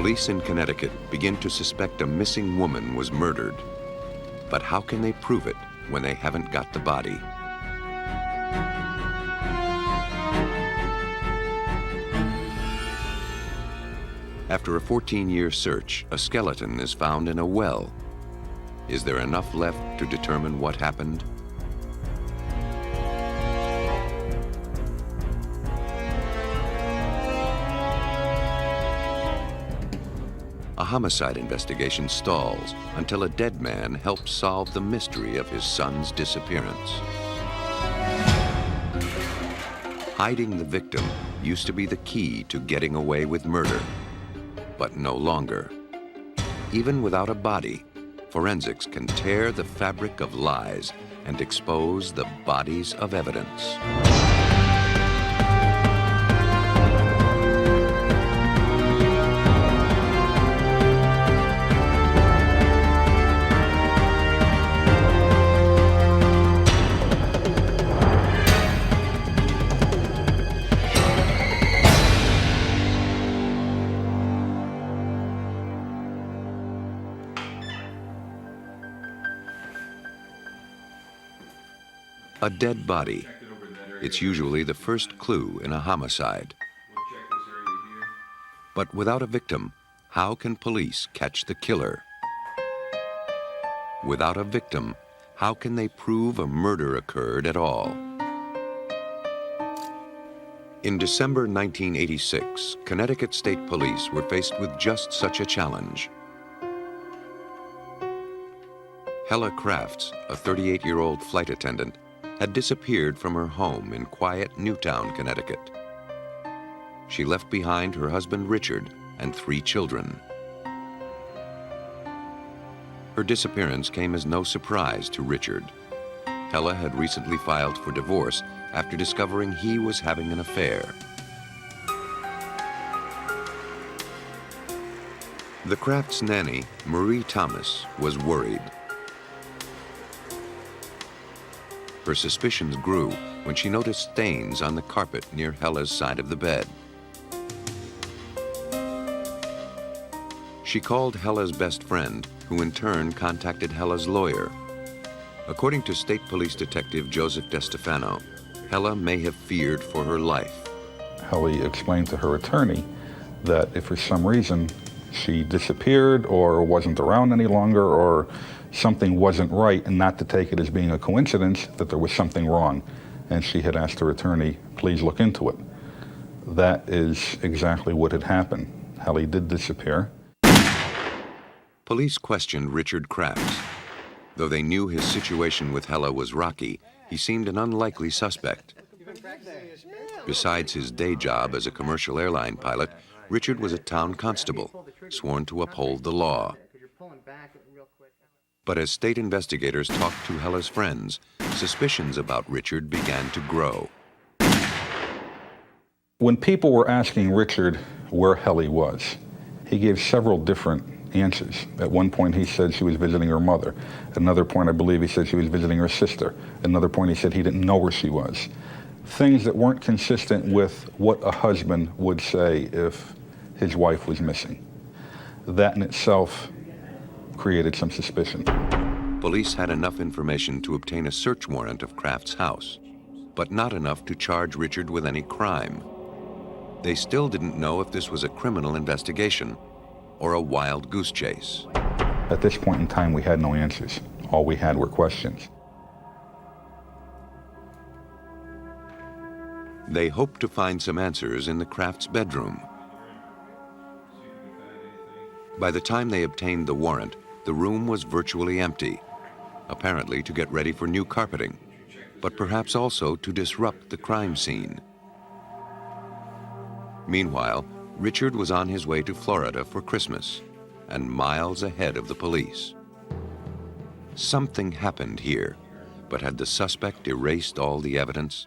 Police in Connecticut begin to suspect a missing woman was murdered. But how can they prove it when they haven't got the body? After a 14-year search, a skeleton is found in a well. Is there enough left to determine what happened? A homicide investigation stalls until a dead man helps solve the mystery of his son's disappearance. Hiding the victim used to be the key to getting away with murder, but no longer. Even without a body, forensics can tear the fabric of lies and expose the bodies of evidence. A dead body. It's usually the first clue in a homicide. But without a victim, how can police catch the killer? Without a victim, how can they prove a murder occurred at all? In December 1986, Connecticut State Police were faced with just such a challenge. Hella Crafts, a 38-year-old flight attendant, had disappeared from her home in quiet Newtown, Connecticut. She left behind her husband Richard and 3 children. Her disappearance came as no surprise to Richard. Hella had recently filed for divorce after discovering he was having an affair. The Crafts' nanny, Marie Thomas, was worried. Her suspicions grew when she noticed stains on the carpet near Hella's side of the bed. She called Hella's best friend, who in turn contacted Hella's lawyer. According to State Police Detective Joseph DeStefano, Hella may have feared for her life. Hella explained to her attorney that if for some reason she disappeared or wasn't around any longer or something wasn't right, and not to take it as being a coincidence, that there was something wrong. And she had asked her attorney, please look into it. That is exactly what had happened. Hella did disappear. Police questioned Richard Crafts. Though they knew his situation with Hella was rocky, he seemed an unlikely suspect. Besides his day job as a commercial airline pilot, Richard was a town constable, sworn to uphold the law. But as state investigators talked to Hella's friends, suspicions about Richard began to grow. When people were asking Richard where Hella was, he gave several different answers. At one point he said she was visiting her mother. At another point I believe he said she was visiting her sister. At another point he said he didn't know where she was. Things that weren't consistent with what a husband would say if his wife was missing. That in itself created some suspicion. Police had enough information to obtain a search warrant of Kraft's house, but not enough to charge Richard with any crime. They still didn't know if this was a criminal investigation or a wild goose chase. At this point in time, we had no answers. All we had were questions. They hoped to find some answers in the Kraft's bedroom. By the time they obtained the warrant, the room was virtually empty, apparently to get ready for new carpeting, but perhaps also to disrupt the crime scene. Meanwhile, Richard was on his way to Florida for Christmas and miles ahead of the police. Something happened here, but had the suspect erased all the evidence?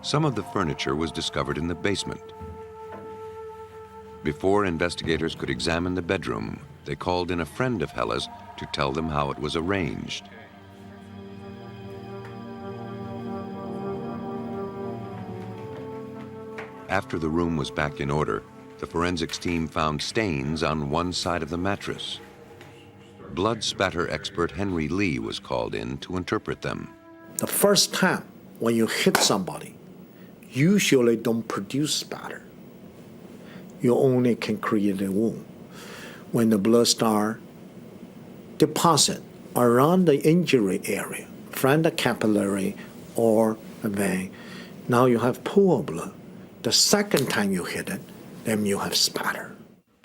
Some of the furniture was discovered in the basement. Before investigators could examine the bedroom, they called in a friend of Hella's to tell them how it was arranged. After the room was back in order, the forensics team found stains on one side of the mattress. Blood spatter expert Henry Lee was called in to interpret them. The first time when you hit somebody, usually don't produce spatter. You only can create a wound. When the blood starts deposit around the injury area, from the capillary or the vein, now you have pool of blood. The second time you hit it, then you have spatter.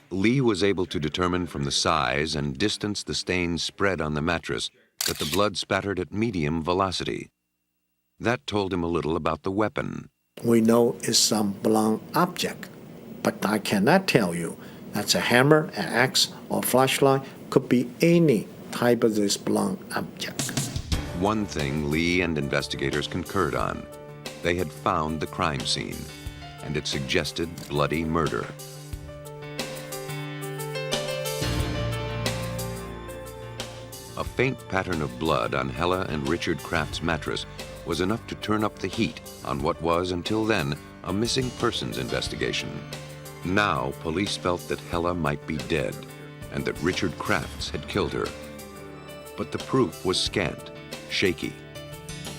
Lee was able to determine from the size and distance the stains spread on the mattress that the blood spattered at medium velocity. That told him a little about the weapon. We know it's some blunt object, but I cannot tell you that's a hammer, an axe, or flashlight. Could be any type of this blunt object. One thing Lee and investigators concurred on. They had found the crime scene, and it suggested bloody murder. A faint pattern of blood on Hella and Richard Kraft's mattress was enough to turn up the heat on what was, until then, a missing persons investigation. Now, police felt that Hella might be dead and that Richard Krafts had killed her. But the proof was scant, shaky.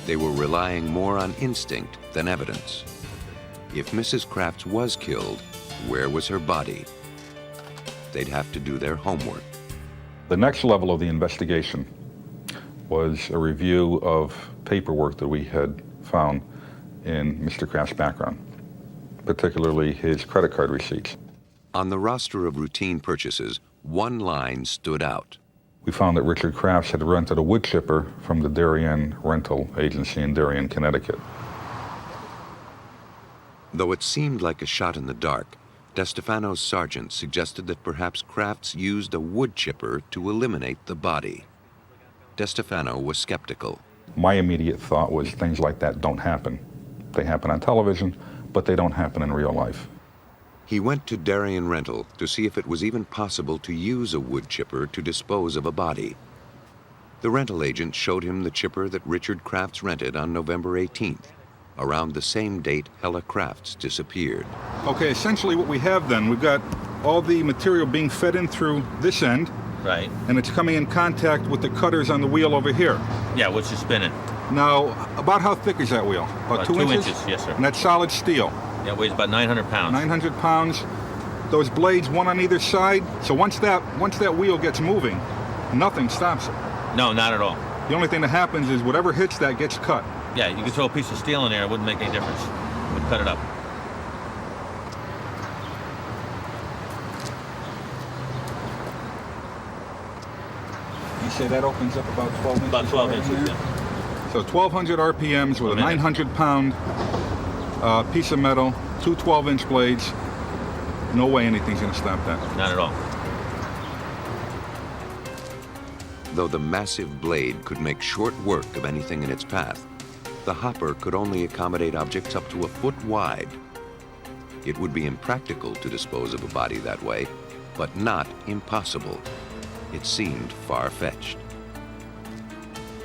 They were relying more on instinct than evidence. If Mrs. Krafts was killed, where was her body? They'd have to do their homework. The next level of the investigation was a review of paperwork that we had found in Mr. Kraft's background, particularly his credit card receipts. On the roster of routine purchases, one line stood out. We found that Richard Krafts had rented a wood chipper from the Darien Rental Agency in Darien, Connecticut. Though it seemed like a shot in the dark, DeStefano's sergeant suggested that perhaps Krafts used a wood chipper to eliminate the body. DeStefano was skeptical. My immediate thought was things like that don't happen. They happen on television, but they don't happen in real life. He went to Darien Rental to see if it was even possible to use a wood chipper to dispose of a body. The rental agent showed him the chipper that Richard Krafts rented on November 18th, around the same date Hella Krafts disappeared. Okay, essentially what we have then, we've got all the material being fed in through this end. Right. And it's coming in contact with the cutters on the wheel over here. Yeah, which is spinning. Now, about how thick is that wheel? About 2 inches? 2 inches, yes, sir. And that's solid steel. Yeah, it weighs about 900 pounds. 900 pounds. Those blades, one on either side. So once that wheel gets moving, nothing stops it. No, not at all. The only thing that happens is whatever hits that gets cut. Yeah, you could throw a piece of steel in there, it wouldn't make any difference. It would cut it up. You say that opens up about 12 inches? About 12 inches, yeah. So 1,200 RPMs with a 900-pound piece of metal, two 12-inch blades. No way anything's going to stop that. Not at all. Though the massive blade could make short work of anything in its path, the hopper could only accommodate objects up to a foot wide. It would be impractical to dispose of a body that way, but not impossible. It seemed far-fetched.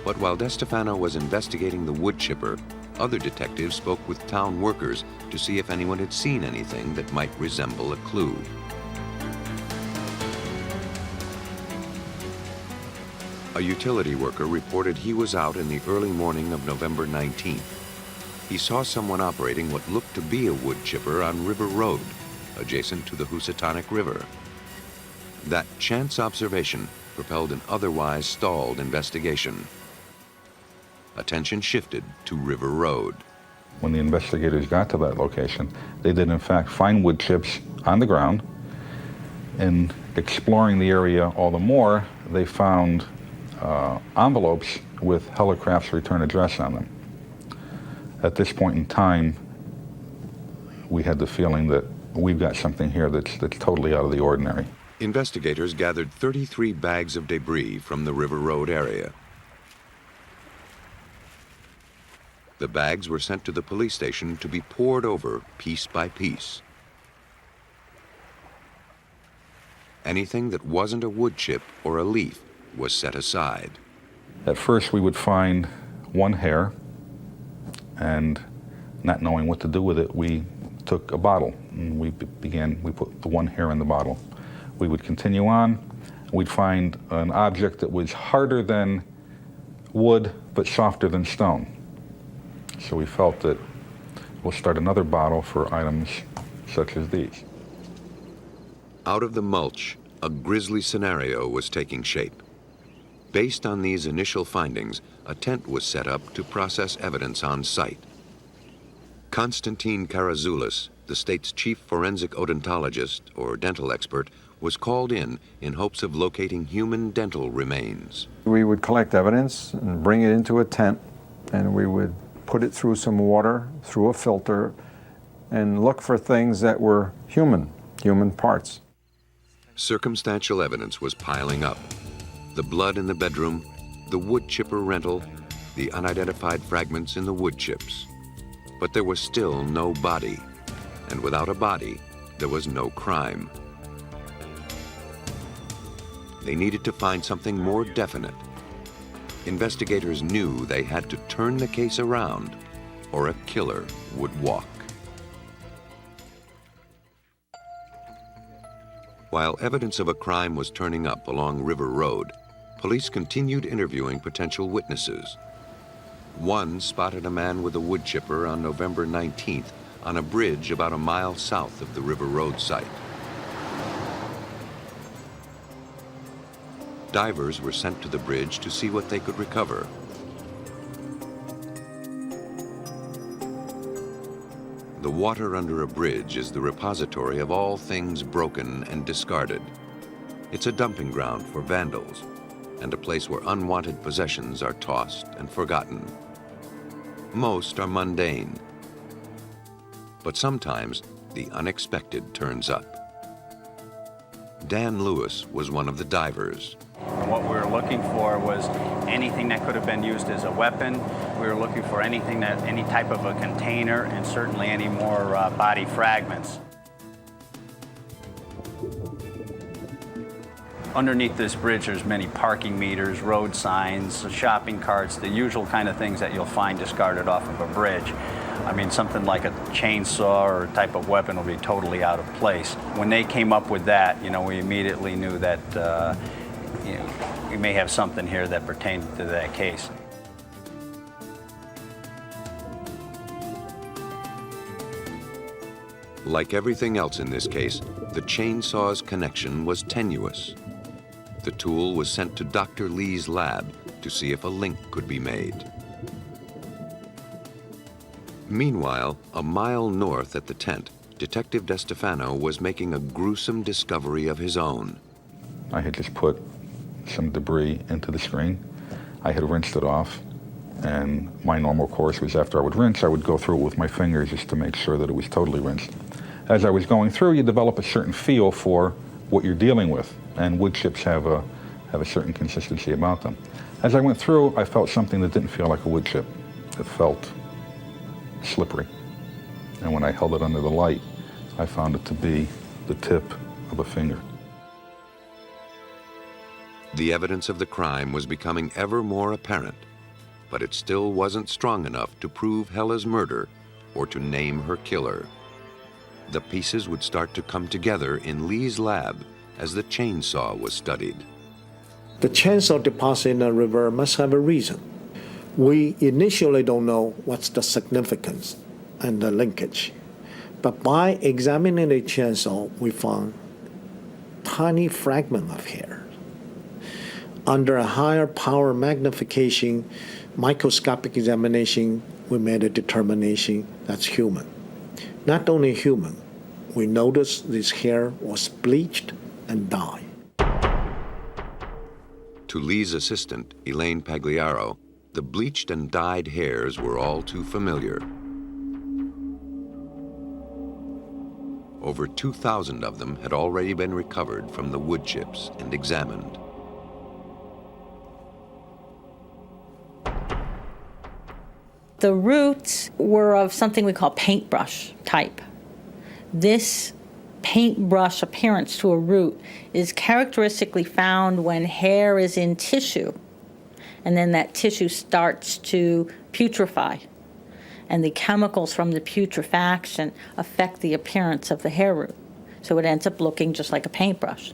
But while DeStefano was investigating the wood chipper, other detectives spoke with town workers to see if anyone had seen anything that might resemble a clue. A utility worker reported he was out in the early morning of November 19th. He saw someone operating what looked to be a wood chipper on River Road, adjacent to the Housatonic River. That chance observation propelled an otherwise stalled investigation. Attention shifted to River Road. When the investigators got to that location, they did in fact find wood chips on the ground. In exploring the area all the more, they found envelopes with Hella Kraft's return address on them. At this point in time, we had the feeling that we've got something here that's totally out of the ordinary. Investigators gathered 33 bags of debris from the River Road area. The bags were sent to the police station to be poured over piece by piece. Anything that wasn't a wood chip or a leaf was set aside. At first we would find one hair, and not knowing what to do with it, we took a bottle, and we put the one hair in the bottle. We would continue on. We'd find an object that was harder than wood, but softer than stone. So we felt that we'll start another bottle for items such as these. Out of the mulch, a grisly scenario was taking shape. Based on these initial findings, a tent was set up to process evidence on site. Konstantin Karazoulis, the state's chief forensic odontologist, or dental expert, was called in hopes of locating human dental remains. We would collect evidence and bring it into a tent, and we would put it through some water, through a filter, and look for things that were human parts. Circumstantial evidence was piling up. The blood in the bedroom, the wood chipper rental, the unidentified fragments in the wood chips. But there was still no body, and without a body, there was no crime. They needed to find something more definite. Investigators knew they had to turn the case around, or a killer would walk. While evidence of a crime was turning up along River Road, police continued interviewing potential witnesses. One spotted a man with a wood chipper on November 19th on a bridge about a mile south of the River Road site. Divers were sent to the bridge to see what they could recover. The water under a bridge is the repository of all things broken and discarded. It's a dumping ground for vandals and a place where unwanted possessions are tossed and forgotten. Most are mundane, but sometimes the unexpected turns up. Dan Lewis was one of the divers. And what we were looking for was anything that could have been used as a weapon. We were looking for any type of a container, and certainly any more body fragments. Underneath this bridge, there's many parking meters, road signs, shopping carts, the usual kind of things that you'll find discarded off of a bridge. I mean, something like a chainsaw or a type of weapon will be totally out of place. When they came up with that, we immediately knew that we may have something here that pertained to that case. Like everything else in this case, the chainsaw's connection was tenuous. The tool was sent to Dr. Lee's lab to see if a link could be made. Meanwhile, a mile north at the tent, Detective DeStefano was making a gruesome discovery of his own. I had just put some debris into the screen. I had rinsed it off, and my normal course was after I would rinse, I would go through it with my fingers just to make sure that it was totally rinsed. As I was going through, you develop a certain feel for what you're dealing with, and wood chips have a certain consistency about them. As I went through, I felt something that didn't feel like a wood chip. It felt slippery. And when I held it under the light, I found it to be the tip of a finger. The evidence of the crime was becoming ever more apparent, but it still wasn't strong enough to prove Hella's murder or to name her killer. The pieces would start to come together in Lee's lab as the chainsaw was studied. The chainsaw deposit in the river must have a reason. We initially don't know what's the significance and the linkage. But by examining the chainsaw, we found tiny fragment of hair. Under a higher power magnification, microscopic examination, we made a determination that's human. Not only human, we noticed this hair was bleached and dyed. To Lee's assistant, Elaine Pagliaro, the bleached and dyed hairs were all too familiar. Over 2,000 of them had already been recovered from the wood chips and examined. The roots were of something we call paintbrush type. This paintbrush appearance to a root is characteristically found when hair is in tissue, and then that tissue starts to putrefy. and the chemicals from the putrefaction affect the appearance of the hair root. So it ends up looking just like a paintbrush.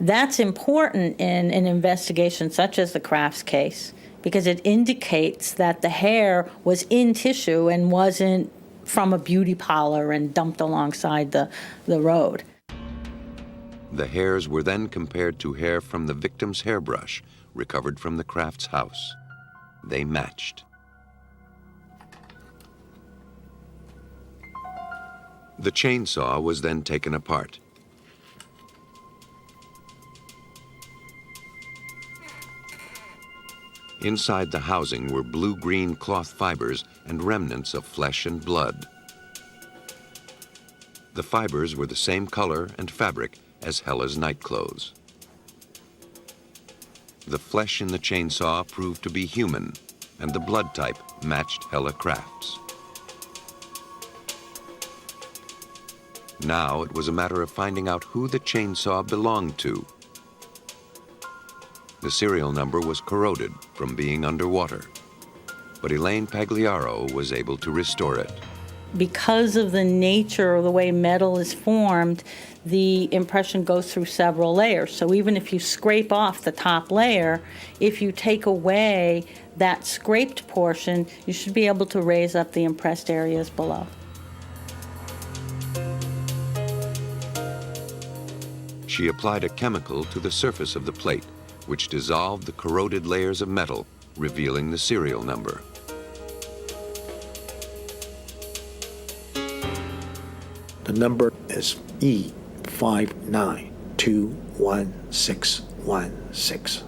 That's important in an investigation such as the Crafts case, because it indicates that the hair was in tissue and wasn't from a beauty parlor and dumped alongside the road. The hairs were then compared to hair from the victim's hairbrush recovered from the Crafts house. They matched. The chainsaw was then taken apart. Inside the housing were blue-green cloth fibers and remnants of flesh and blood. The fibers were the same color and fabric as Hella's nightclothes. The flesh in the chainsaw proved to be human, and the blood type matched Hella Crafts. Now it was a matter of finding out who the chainsaw belonged to. The serial number was corroded from being underwater, but Elaine Pagliaro was able to restore it. Because of the nature of the way metal is formed, the impression goes through several layers. So even if you scrape off the top layer, if you take away that scraped portion, you should be able to raise up the impressed areas below. She applied a chemical to the surface of the plate, which dissolved the corroded layers of metal, revealing the serial number. The number is E5921616.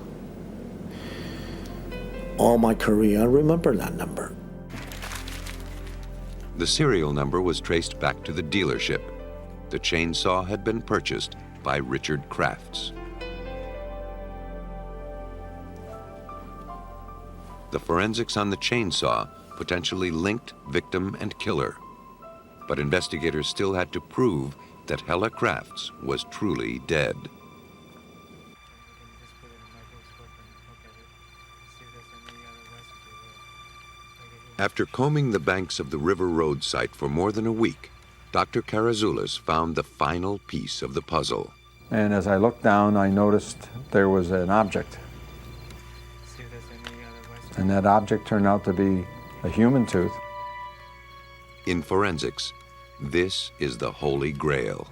All my career, I remember that number. The serial number was traced back to the dealership. The chainsaw had been purchased by Richard Crafts. The forensics on the chainsaw potentially linked victim and killer, but investigators still had to prove that Hella Crafts was truly dead. After combing the banks of the River Road site for more than a week, Dr. Karazoulis found the final piece of the puzzle. And as I looked down, I noticed there was an object. And that object turned out to be a human tooth. In forensics, this is the Holy Grail.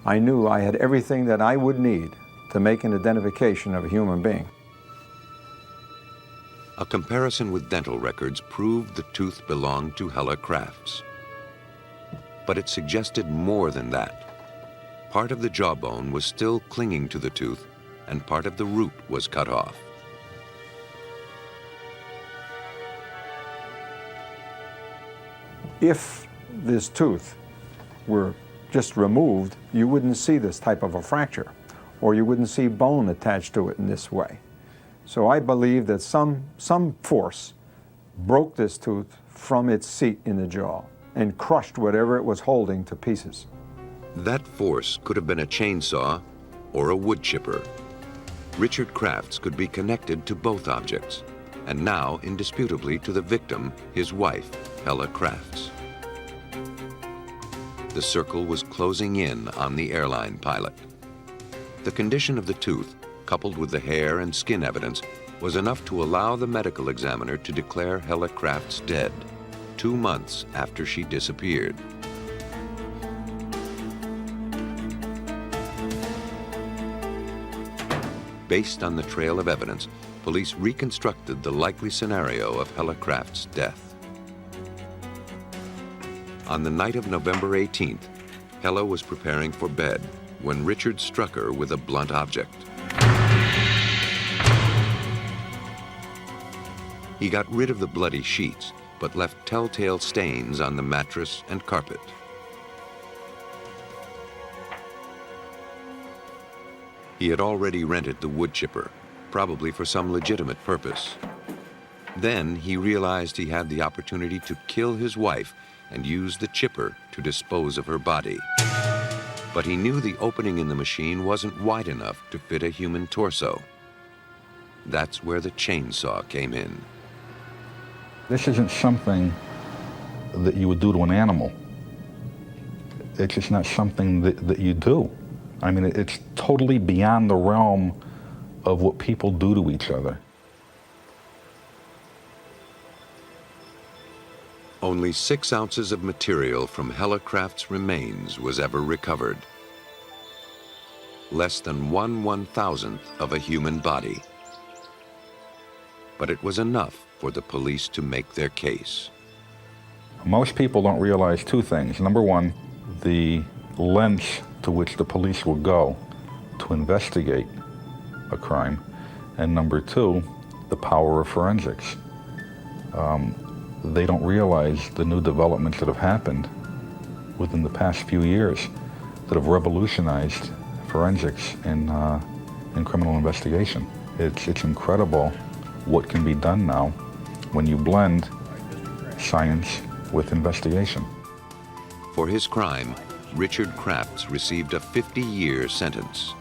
I knew I had everything that I would need to make an identification of a human being. A comparison with dental records proved the tooth belonged to Hella Crafts. But it suggested more than that. Part of the jawbone was still clinging to the tooth, and part of the root was cut off. If this tooth were just removed, you wouldn't see this type of a fracture, or you wouldn't see bone attached to it in this way. So I believe that some force broke this tooth from its seat in the jaw and crushed whatever it was holding to pieces. That force could have been a chainsaw or a wood chipper. Richard Crafts could be connected to both objects, and now indisputably to the victim, his wife, Hella Crafts. The circle was closing in on the airline pilot. The condition of the tooth, coupled with the hair and skin evidence, was enough to allow the medical examiner to declare Hella Crafts dead, 2 months after she disappeared. Based on the trail of evidence, police reconstructed the likely scenario of Hella Crafts' death. On the night of November 18th, Hella was preparing for bed when Richard struck her with a blunt object. He got rid of the bloody sheets, but left telltale stains on the mattress and carpet. He had already rented the wood chipper, probably for some legitimate purpose. Then he realized he had the opportunity to kill his wife and use the chipper to dispose of her body. But he knew the opening in the machine wasn't wide enough to fit a human torso. That's where the chainsaw came in. This isn't something that you would do to an animal. It's just not something that you do. I mean, it's totally beyond the realm of what people do to each other. Only 6 ounces of material from Hella Craft's remains was ever recovered. Less than 1/1000th of a human body. But it was enough for the police to make their case. Most people don't realize 2 things. Number one, the lengths to which the police will go to investigate a crime. And number 2, the power of forensics. They don't realize the new developments that have happened within the past few years that have revolutionized forensics in criminal investigation. It's incredible what can be done now when you blend science with investigation. For his crime, Richard Crafts received a 50-year sentence.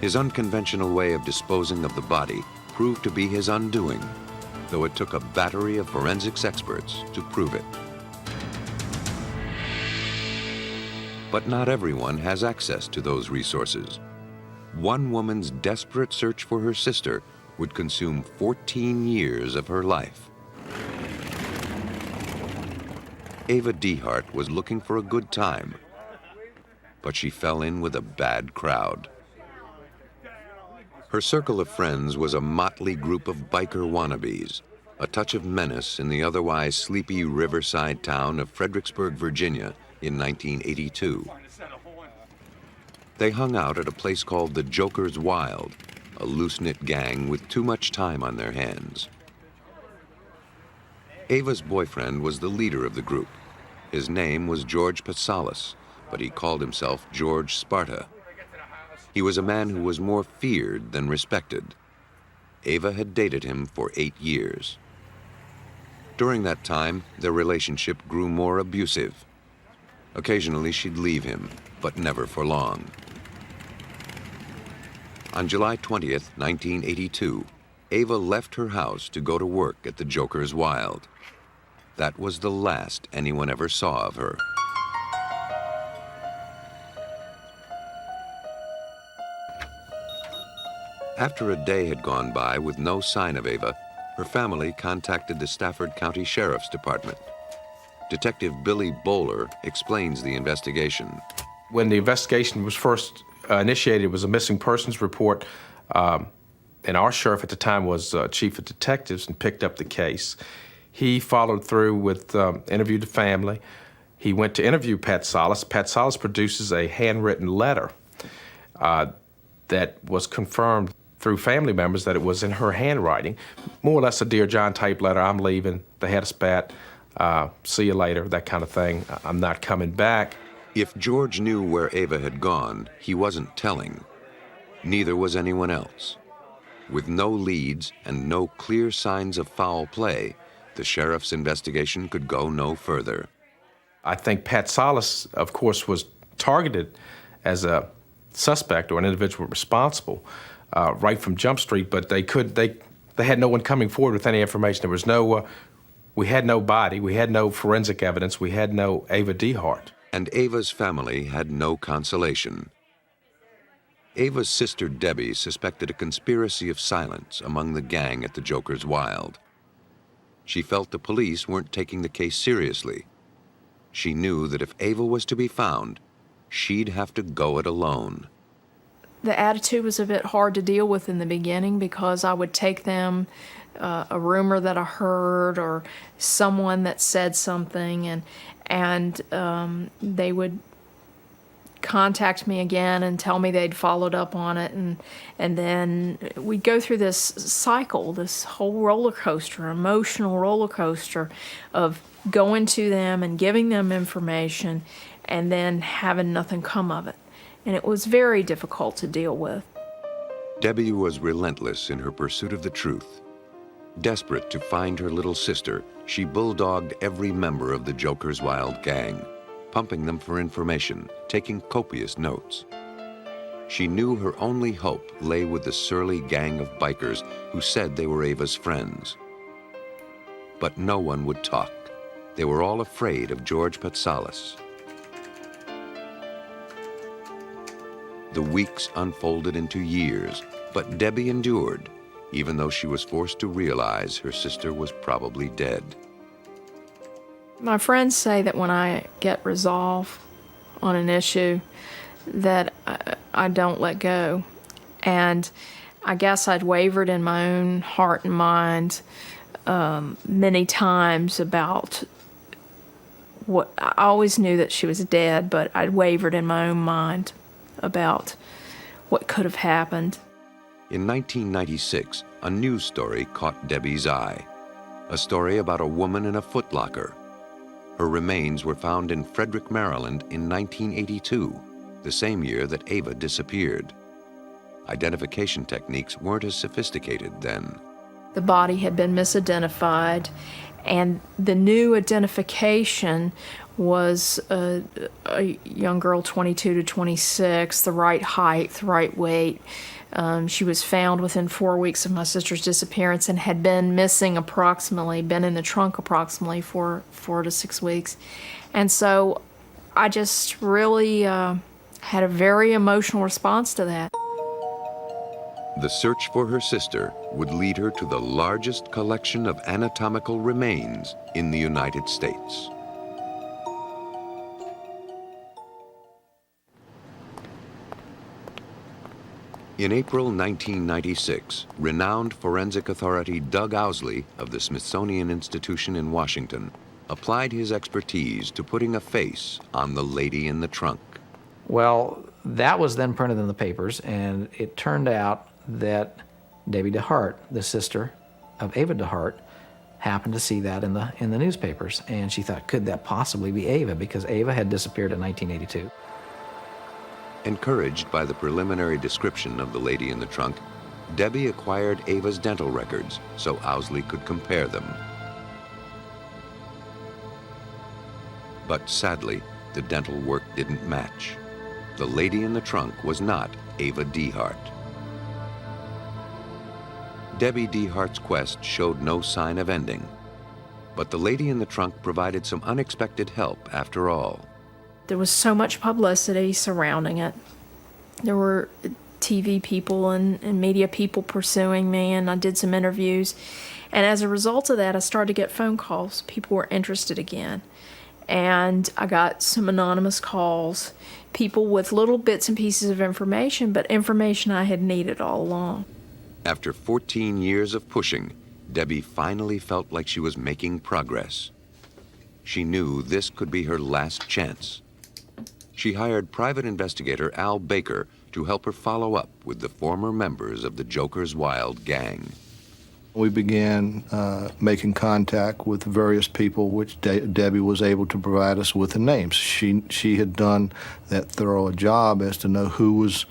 His unconventional way of disposing of the body proved to be his undoing, though it took a battery of forensics experts to prove it. But not everyone has access to those resources. One woman's desperate search for her sister would consume 14 years of her life. Ava Dehart was looking for a good time, but she fell in with a bad crowd. Her circle of friends was a motley group of biker wannabes, a touch of menace in the otherwise sleepy riverside town of Fredericksburg, Virginia in 1982. They hung out at a place called the Joker's Wild, a loose-knit gang with too much time on their hands. Ava's boyfriend was the leader of the group. His name was George Patsalis, but he called himself George Sparta. He was a man who was more feared than respected. Ava had dated him for 8 years. During that time, their relationship grew more abusive. Occasionally, she'd leave him, but never for long. On July 20th, 1982, Ava left her house to go to work at the Joker's Wild. That was the last anyone ever saw of her. After a day had gone by with no sign of Ava, her family contacted the Stafford County Sheriff's Department. Detective Billy Bowler explains the investigation. When the investigation was first initiated, it was a missing persons report, and our sheriff at the time was chief of detectives and picked up the case. He followed through with interviewed the family. He went to interview Patsalis. Patsalis produces a handwritten letter that was confirmed through family members that it was in her handwriting, more or less a Dear John type letter. I'm leaving, they had a spat, see you later, that kind of thing. I'm not coming back. If George knew where Ava had gone, he wasn't telling. Neither was anyone else. With no leads and no clear signs of foul play, the sheriff's investigation could go no further. I think Patsalis, of course, was targeted as a suspect or an individual responsible right from Jump Street, but they had no one coming forward with any information. There was no, we had no body, we had no forensic evidence, we had no Ava Dehart. And Ava's family had no consolation. Ava's sister Debbie suspected a conspiracy of silence among the gang at the Joker's Wild. She felt the police weren't taking the case seriously. She knew that if Ava was to be found, she'd have to go it alone. The attitude was a bit hard to deal with in the beginning because I would take them a rumor that I heard or someone that said something, and they would contact me again and tell me they'd followed up on it, and then we'd go through this cycle, this whole roller coaster, emotional roller coaster of going to them and giving them information and then having nothing come of it. And it was very difficult to deal with. Debbie was relentless in her pursuit of the truth. Desperate to find her little sister, she bulldogged every member of the Joker's Wild gang, pumping them for information, taking copious notes. She knew her only hope lay with the surly gang of bikers who said they were Ava's friends. But no one would talk. They were all afraid of George Patsalos. The weeks unfolded into years, but Debbie endured, even though she was forced to realize her sister was probably dead. My friends say that when I get resolve on an issue, that I don't let go. And I guess I'd wavered in my own heart and mind many times about what I always knew that she was dead, but I'd wavered in my own mind about what could have happened. In 1996, a news story caught Debbie's eye. A story about a woman in a footlocker. Her remains were found in Frederick, Maryland in 1982, the same year that Ava disappeared. Identification techniques weren't as sophisticated then. The body had been misidentified, and the new identification was a young girl, 22 to 26, the right height, the right weight. She was found within 4 weeks of my sister's disappearance and had been missing been in the trunk approximately for 4 to 6 weeks. And so I just really had a very emotional response to that. The search for her sister would lead her to the largest collection of anatomical remains in the United States. In April 1996, renowned forensic authority Doug Owsley of the Smithsonian Institution in Washington applied his expertise to putting a face on the lady in the trunk. Well, that was then printed in the papers, and it turned out that Debbie DeHart, the sister of Ava DeHart, happened to see that in the newspapers, and she thought, could that possibly be Ava? Because Ava had disappeared in 1982. Encouraged by the preliminary description of the lady in the trunk, Debbie acquired Ava's dental records so Owsley could compare them. But sadly, the dental work didn't match. The lady in the trunk was not Ava DeHart. Debbie DeHart's quest showed no sign of ending. But the lady in the trunk provided some unexpected help after all. There was so much publicity surrounding it. There were TV people and media people pursuing me, and I did some interviews. And as a result of that, I started to get phone calls. People were interested again. And I got some anonymous calls, people with little bits and pieces of information, but information I had needed all along. After 14 years of pushing, Debbie finally felt like she was making progress. She knew this could be her last chance. She hired private investigator Al Baker to help her follow up with the former members of the Joker's Wild gang. We began making contact with various people, which Debbie was able to provide us with the names. She had done that thorough job as to know who was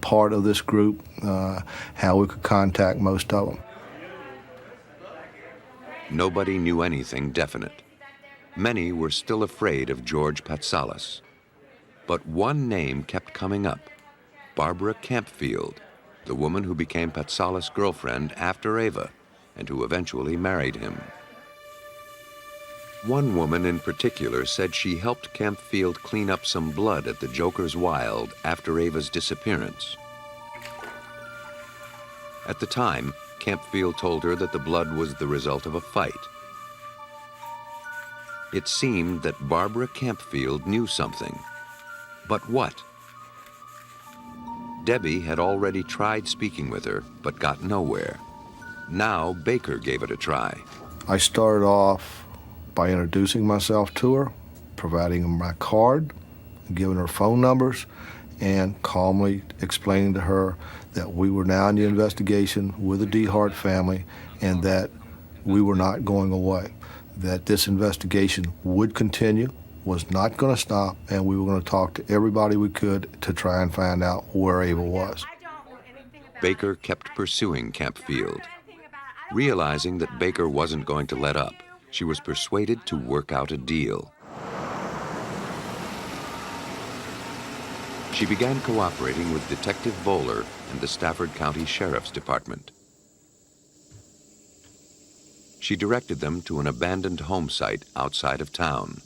part of this group, how we could contact most of them. Nobody knew anything definite. Many were still afraid of George Patsalos. But one name kept coming up, Barbara Campfield, the woman who became Patsalos' girlfriend after Ava and who eventually married him. One woman in particular said she helped Campfield clean up some blood at the Joker's Wild after Ava's disappearance. At the time, Campfield told her that the blood was the result of a fight. It seemed that Barbara Campfield knew something. But what? Debbie had already tried speaking with her, but got nowhere. Now Baker gave it a try. I started off by introducing myself to her, providing her my card, giving her phone numbers, and calmly explaining to her that we were now in the investigation with the DeHart family and that we were not going away, that this investigation would continue, was not going to stop, and we were going to talk to everybody we could to try and find out where Ava was. Baker kept pursuing Campfield. Realizing that Baker wasn't going to let up, she was persuaded to work out a deal. She began cooperating with Detective Bowler and the Stafford County Sheriff's Department. she directed them to an abandoned home site outside of town.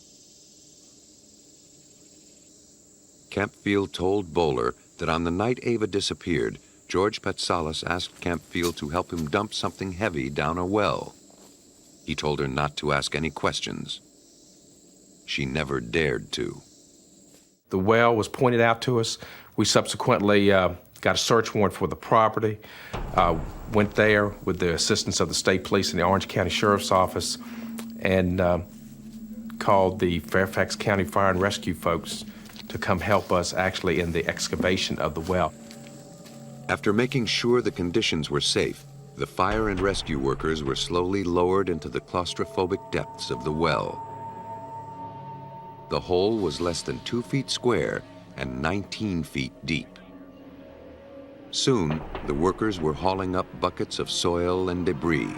Campfield told Bowler that on the night Ava disappeared, George Patsalos asked Campfield to help him dump something heavy down a well. He told her not to ask any questions. She never dared to. The well was pointed out to us. We subsequently got a search warrant for the property, went there with the assistance of the state police and the Orange County Sheriff's Office, and called the Fairfax County Fire and Rescue folks to come help us actually in the excavation of the well. After making sure the conditions were safe, the fire and rescue workers were slowly lowered into the claustrophobic depths of the well. The hole was less than 2 feet square and 19 feet deep. Soon, the workers were hauling up buckets of soil and debris,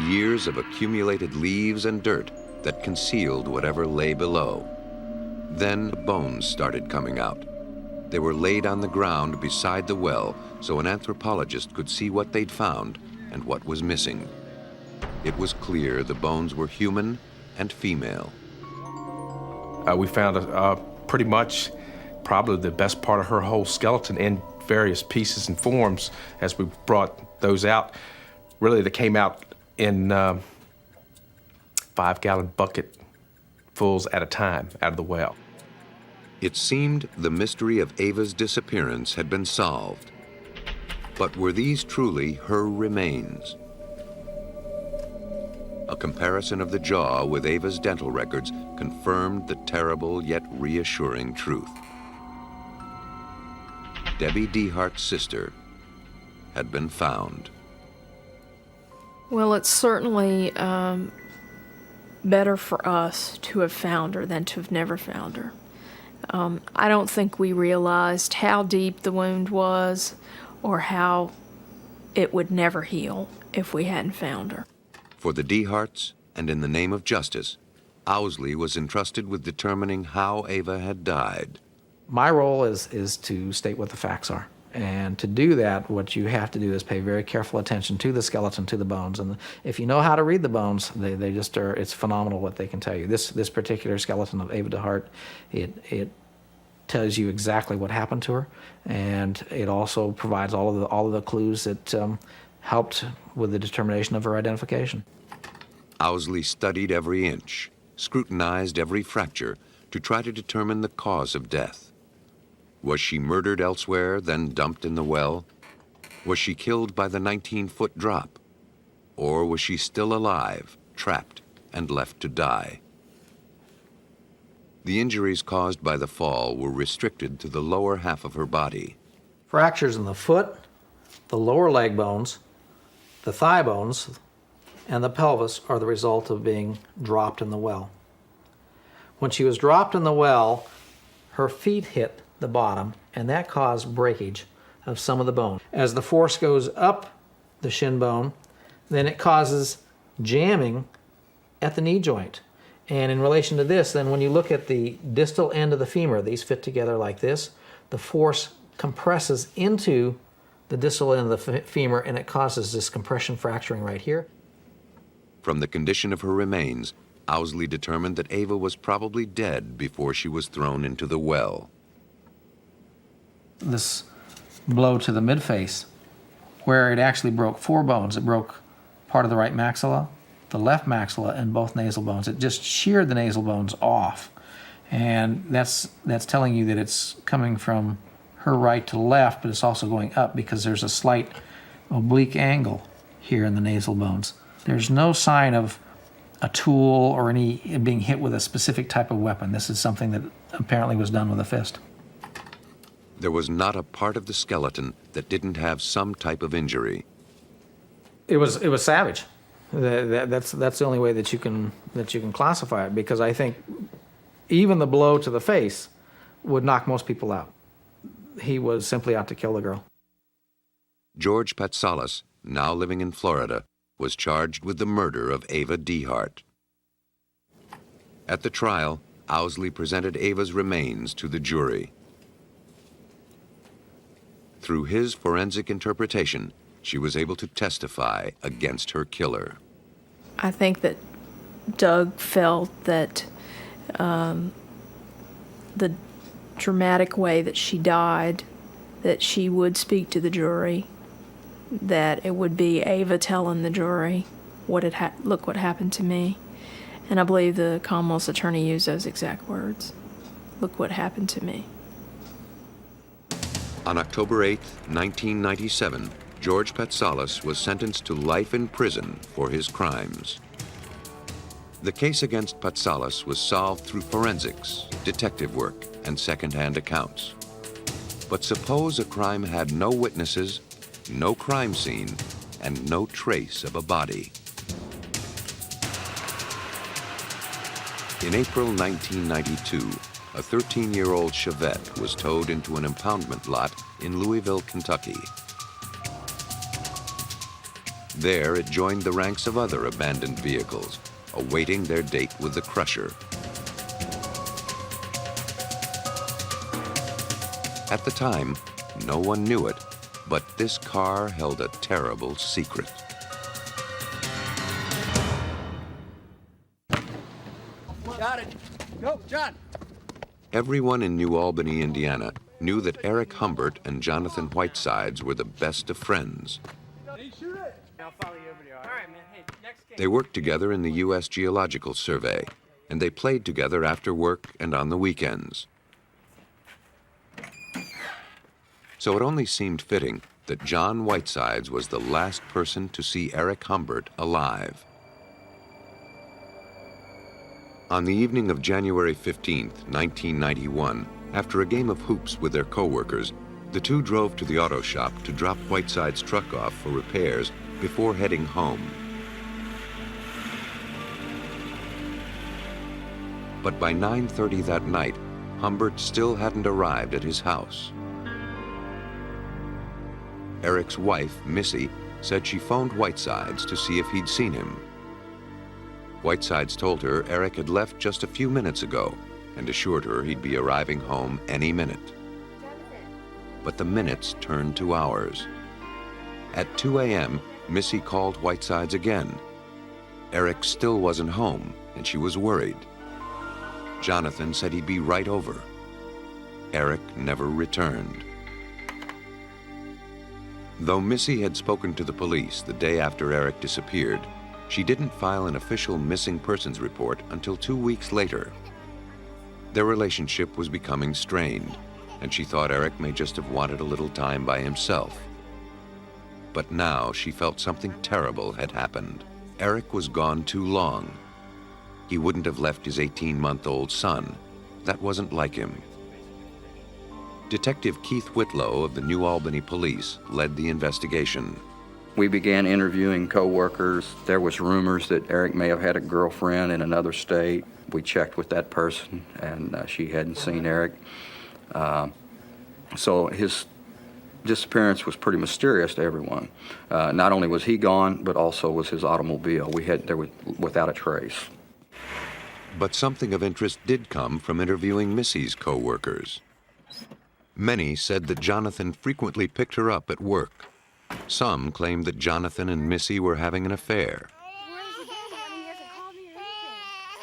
years of accumulated leaves and dirt that concealed whatever lay below. Then bones started coming out. They were laid on the ground beside the well so an anthropologist could see what they'd found and what was missing. It was clear the bones were human and female. We found pretty much probably the best part of her whole skeleton in various pieces and forms as we brought those out. Really, they came out in 5-gallon bucket fulls at a time out of the well. It seemed the mystery of Ava's disappearance had been solved. But were these truly her remains? A comparison of the jaw with Ava's dental records confirmed the terrible yet reassuring truth. Debbie Dehart's sister had been found. Well, it's certainly better for us to have found her than to have never found her. I don't think we realized how deep the wound was or how it would never heal if we hadn't found her. For the Deharts, and in the name of justice, Owsley was entrusted with determining how Ava had died. My role is to state what the facts are. And to do that, what you have to do is pay very careful attention to the skeleton, to the bones. And if you know how to read the bones, they just are, it's phenomenal what they can tell you. This particular skeleton of Ava DeHart, it tells you exactly what happened to her. And it also provides all of the clues that helped with the determination of her identification. Owsley studied every inch, scrutinized every fracture to try to determine the cause of death. Was she murdered elsewhere, then dumped in the well? Was she killed by the 19-foot drop? Or was she still alive, trapped, and left to die? The injuries caused by the fall were restricted to the lower half of her body. Fractures in the foot, the lower leg bones, the thigh bones, and the pelvis are the result of being dropped in the well. When she was dropped in the well, her feet hit the bottom, and that caused breakage of some of the bone. As the force goes up the shin bone, then it causes jamming at the knee joint. And in relation to this, then when you look at the distal end of the femur, these fit together like this, the force compresses into the distal end of the femur, and it causes this compression fracturing right here. From the condition of her remains, Owsley determined that Ava was probably dead before she was thrown into the well. This blow to the midface, where it actually broke 4 bones. It broke part of the right maxilla, the left maxilla, and both nasal bones. It just sheared the nasal bones off. And that's telling you that it's coming from her right to left, but it's also going up because there's a slight oblique angle here in the nasal bones. There's no sign of a tool or any being hit with a specific type of weapon. This is something that apparently was done with a fist. There was not a part of the skeleton that didn't have some type of injury. It was savage. That's the only way that you can classify it, because I think even the blow to the face would knock most people out. He was simply out to kill the girl. George Patsalos, now living in Florida, was charged with the murder of Ava DeHart. At the trial, Owsley presented Ava's remains to the jury. Through his forensic interpretation, she was able to testify against her killer. I think that Doug felt that the dramatic way that she died, that she would speak to the jury, that it would be Ava telling the jury look what happened to me. And I believe the Commonwealth's attorney used those exact words. Look what happened to me. On October 8, 1997, George Patsalos was sentenced to life in prison for his crimes. The case against Patsalos was solved through forensics, detective work, and second-hand accounts. But suppose a crime had no witnesses, no crime scene, and no trace of a body. In April 1992, a 13-year-old Chevette was towed into an impoundment lot in Louisville, Kentucky. There, it joined the ranks of other abandoned vehicles, awaiting their date with the crusher. At the time, no one knew it, but this car held a terrible secret. Got it. Go, John. Everyone in New Albany, Indiana, knew that Eric Humbert and Jonathan Whitesides were the best of friends. They worked together in the U.S. Geological Survey, and they played together after work and on the weekends. So it only seemed fitting that John Whitesides was the last person to see Eric Humbert alive. On the evening of January 15, 1991, after a game of hoops with their co-workers, the two drove to the auto shop to drop Whiteside's truck off for repairs before heading home. But by 9:30 that night, Humbert still hadn't arrived at his house. Eric's wife, Missy, said she phoned Whitesides to see if he'd seen him. Whitesides told her Eric had left just a few minutes ago and assured her he'd be arriving home any minute. But the minutes turned to hours. At 2 a.m., Missy called Whitesides again. Eric still wasn't home, and she was worried. Jonathan said he'd be right over. Eric never returned. Though Missy had spoken to the police the day after Eric disappeared, she didn't file an official missing persons report until 2 weeks later. Their relationship was becoming strained, and she thought Eric may just have wanted a little time by himself. But now she felt something terrible had happened. Eric was gone too long. He wouldn't have left his 18-month-old son. That wasn't like him. Detective Keith Whitlow of the New Albany Police led the investigation. We began interviewing co-workers. There was rumors that Eric may have had a girlfriend in another state. We checked with that person, and she hadn't seen Eric. So his disappearance was pretty mysterious to everyone. Not only was he gone, but also was his automobile. There was without a trace. But something of interest did come from interviewing Missy's co-workers. Many said that Jonathan frequently picked her up at work. Some claimed that Jonathan and Missy were having an affair.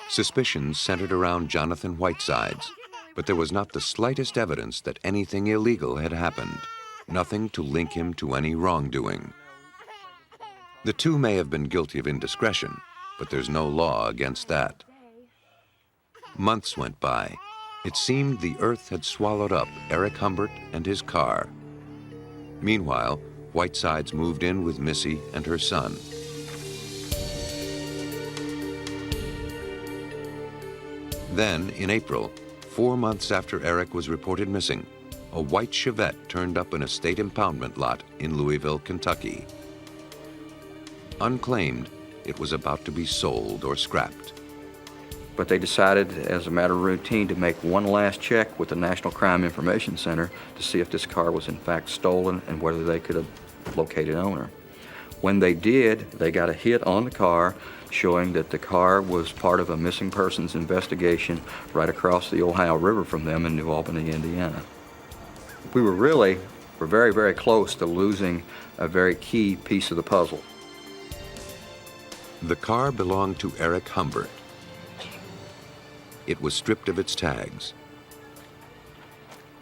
Suspicions centered around Jonathan Whitesides, but there was not the slightest evidence that anything illegal had happened, nothing to link him to any wrongdoing. The two may have been guilty of indiscretion, but there's no law against that. Months went by. It seemed the earth had swallowed up Eric Humbert and his car. Meanwhile, Whitesides moved in with Missy and her son. Then, in April, 4 months after Eric was reported missing, a white Chevette turned up in a state impoundment lot in Louisville, Kentucky. Unclaimed, it was about to be sold or scrapped. But they decided, as a matter of routine, to make one last check with the National Crime Information Center to see if this car was in fact stolen and whether they could have located owner. When they did, they got a hit on the car showing that the car was part of a missing persons investigation right across the Ohio River from them in New Albany, Indiana. We were very, very close to losing a very key piece of the puzzle. The car belonged to Eric Humbert. It was stripped of its tags.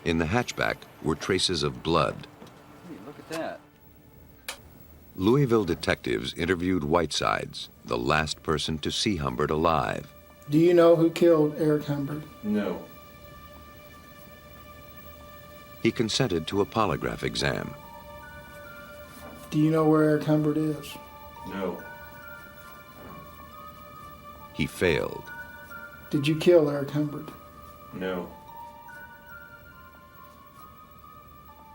In the hatchback were traces of blood. Hey, look at that. Louisville detectives interviewed Whitesides, the last person to see Humbert alive. Do you know who killed Eric Humbert? No. He consented to a polygraph exam. Do you know where Eric Humbert is? No. He failed. Did you kill Eric Humbert? No.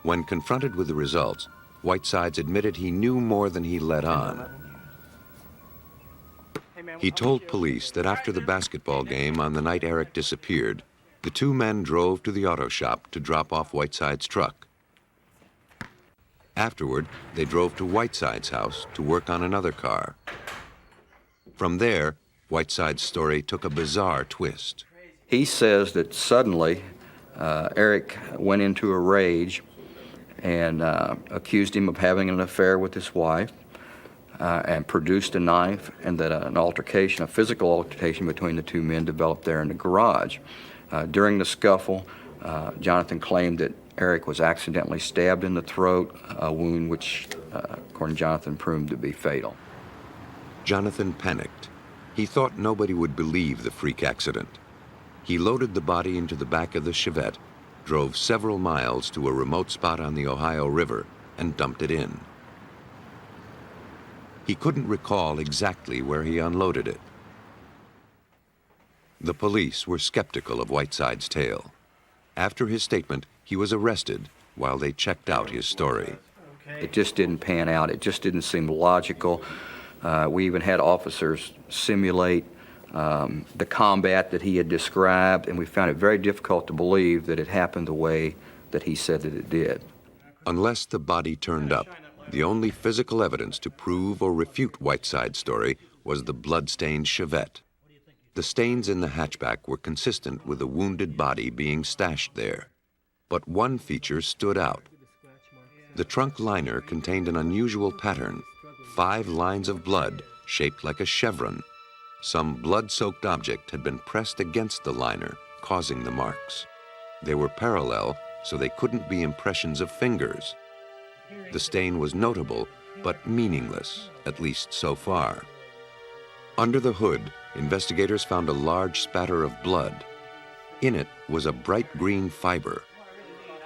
When confronted with the results, Whitesides admitted he knew more than he let on. He told police that after the basketball game on the night Eric disappeared, the two men drove to the auto shop to drop off Whiteside's truck. Afterward, they drove to Whiteside's house to work on another car. From there, Whiteside's story took a bizarre twist. He says that suddenly Eric went into a rage and accused him of having an affair with his wife and produced a knife, and that an altercation, a physical altercation between the two men developed there in the garage. During the scuffle, Jonathan claimed that Eric was accidentally stabbed in the throat, a wound which, according to Jonathan, proved to be fatal. Jonathan panicked. He thought nobody would believe the freak accident. He loaded the body into the back of the Chevette, drove several miles to a remote spot on the Ohio River, and dumped it in. He couldn't recall exactly where he unloaded it. The police were skeptical of Whiteside's tale. After his statement, he was arrested while they checked out his story. It just didn't pan out. It just didn't seem logical. We even had officers simulate the combat that he had described, and we found it very difficult to believe that it happened the way that he said that it did. Unless the body turned up, the only physical evidence to prove or refute Whiteside's story was the blood-stained Chevette. The stains in the hatchback were consistent with a wounded body being stashed there. But one feature stood out. The trunk liner contained an unusual pattern, 5 lines of blood shaped like a chevron. Some blood-soaked object had been pressed against the liner, causing the marks. They were parallel, so they couldn't be impressions of fingers. The stain was notable, but meaningless, at least so far. Under the hood, investigators found a large spatter of blood. In it was a bright green fiber.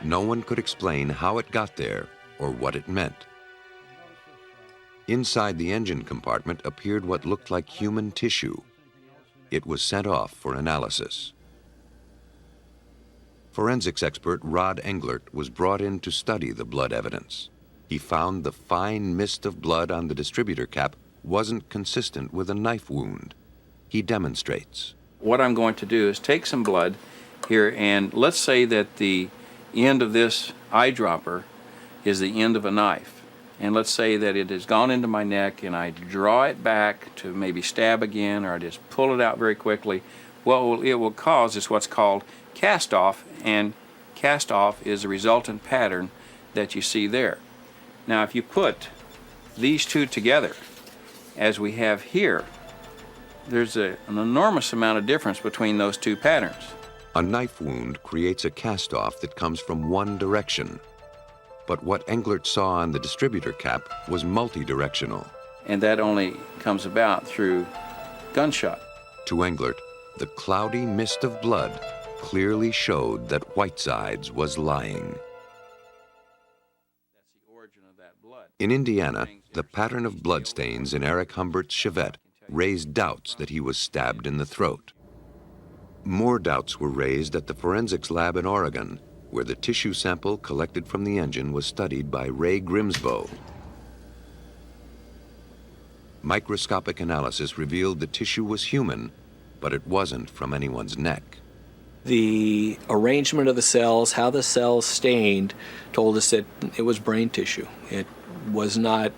No one could explain how it got there or what it meant. Inside the engine compartment appeared what looked like human tissue. It was sent off for analysis. Forensics expert Rod Englert was brought in to study the blood evidence. He found the fine mist of blood on the distributor cap wasn't consistent with a knife wound. He demonstrates. What I'm going to do is take some blood here, and let's say that the end of this eyedropper is the end of a knife. And let's say that it has gone into my neck and I draw it back to maybe stab again, or I just pull it out very quickly. What it will cause is what's called cast off, and cast off is the resultant pattern that you see there. Now if you put these two together, as we have here, there's an enormous amount of difference between those two patterns. A knife wound creates a cast-off that comes from one direction. But what Englert saw on the distributor cap was multi-directional. And that only comes about through gunshot. To Englert, the cloudy mist of blood clearly showed that Whitesides was lying. That's the origin of that blood. In Indiana, the pattern of bloodstains in Eric Humbert's Chevette raised doubts that he was stabbed in the throat. More doubts were raised at the forensics lab in Oregon, where the tissue sample collected from the engine was studied by Ray Grimsboe. Microscopic analysis revealed the tissue was human, but it wasn't from anyone's neck. The arrangement of the cells, how the cells stained, told us that it was brain tissue. It was not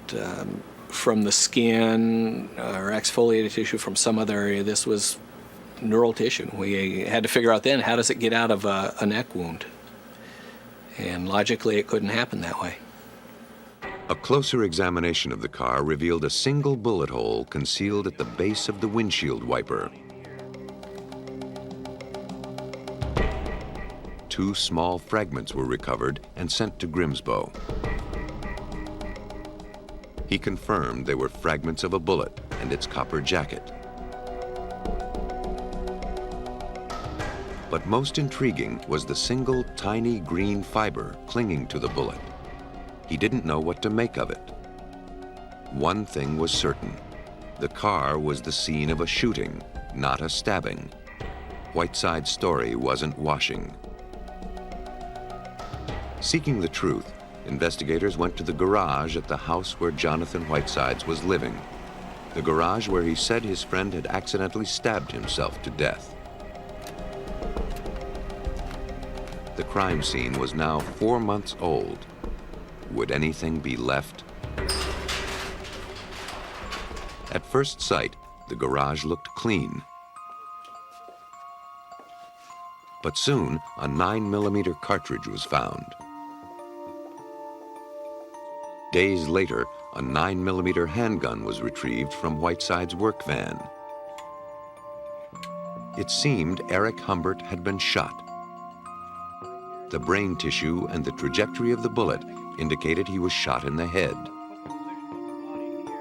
from the skin or exfoliated tissue from some other area. This was neural tissue. We had to figure out then, how does it get out of a neck wound? And logically, it couldn't happen that way. A closer examination of the car revealed a single bullet hole concealed at the base of the windshield wiper. 2 small fragments were recovered and sent to Grimsbo. He confirmed they were fragments of a bullet and its copper jacket. But most intriguing was the single tiny green fiber clinging to the bullet. He didn't know what to make of it. One thing was certain. The car was the scene of a shooting, not a stabbing. Whiteside's story wasn't washing. Seeking the truth, investigators went to the garage at the house where Jonathan Whitesides was living. The garage where he said his friend had accidentally stabbed himself to death. The crime scene was now 4 months old. Would anything be left? At first sight, the garage looked clean. But soon, a 9mm cartridge was found. Days later, a 9mm handgun was retrieved from Whiteside's work van. It seemed Eric Humbert had been shot. The brain tissue and the trajectory of the bullet indicated he was shot in the head.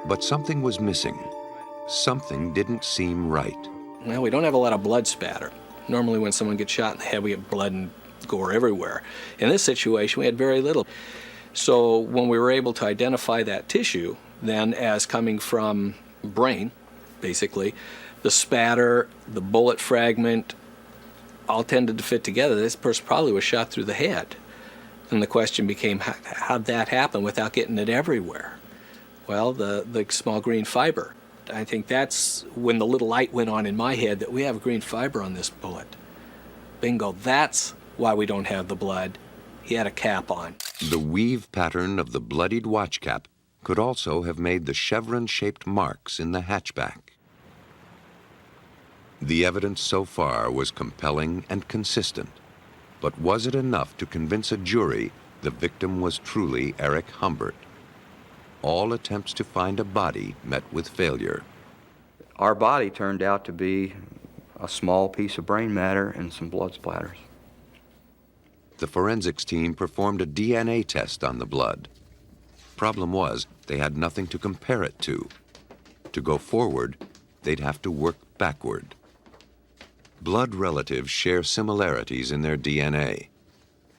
But something was missing. Something didn't seem right. Well, we don't have a lot of blood spatter. Normally when someone gets shot in the head, we have blood and gore everywhere. In this situation, we had very little. So when we were able to identify that tissue, then as coming from brain, basically, the spatter, the bullet fragment, all tended to fit together. This person probably was shot through the head. And the question became, how'd that happen without getting it everywhere? Well, the small green fiber. I think that's when the little light went on in my head that we have green fiber on this bullet. Bingo, that's why we don't have the blood. He had a cap on. The weave pattern of the bloodied watch cap could also have made the chevron-shaped marks in the hatchback. The evidence so far was compelling and consistent, but was it enough to convince a jury the victim was truly Eric Humbert? All attempts to find a body met with failure. Our body turned out to be a small piece of brain matter and some blood splatters. The forensics team performed a DNA test on the blood. Problem was, they had nothing to compare it to. To go forward, they'd have to work backward. Blood relatives share similarities in their DNA.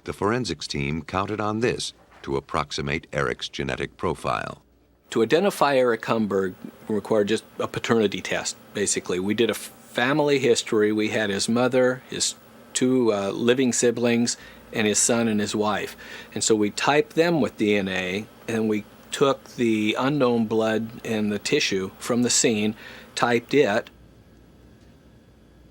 The forensics team counted on this to approximate Eric's genetic profile. To identify Eric Humbert required just a paternity test, basically. We did a family history. We had his mother, his 2 living siblings, and his son and his wife. And so we typed them with DNA, and we took the unknown blood and the tissue from the scene, typed it.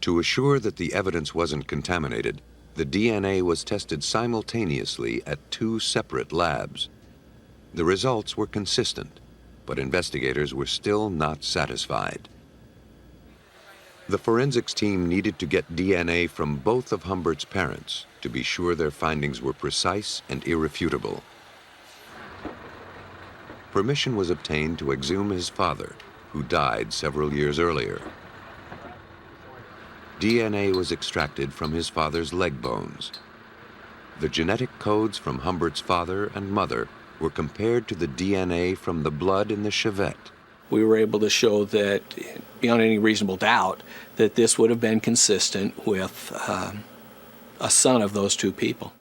To assure that the evidence wasn't contaminated, the DNA was tested simultaneously at 2 separate labs. The results were consistent, but investigators were still not satisfied. The forensics team needed to get DNA from both of Humbert's parents to be sure their findings were precise and irrefutable. Permission was obtained to exhume his father, who died several years earlier. DNA was extracted from his father's leg bones. The genetic codes from Humbert's father and mother were compared to the DNA from the blood in the Chevette. We were able to show that, beyond any reasonable doubt, that this would have been consistent with a son of those 2 people.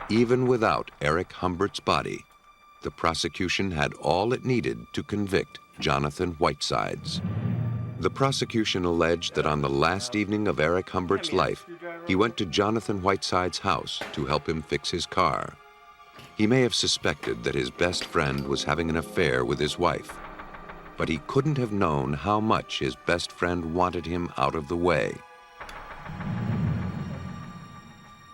Even without Eric Humbert's body, the prosecution had all it needed to convict Jonathan Whitesides. The prosecution alleged that on the last evening of Eric Humbert's life, he went to Jonathan Whiteside's house to help him fix his car. He may have suspected that his best friend was having an affair with his wife, but he couldn't have known how much his best friend wanted him out of the way.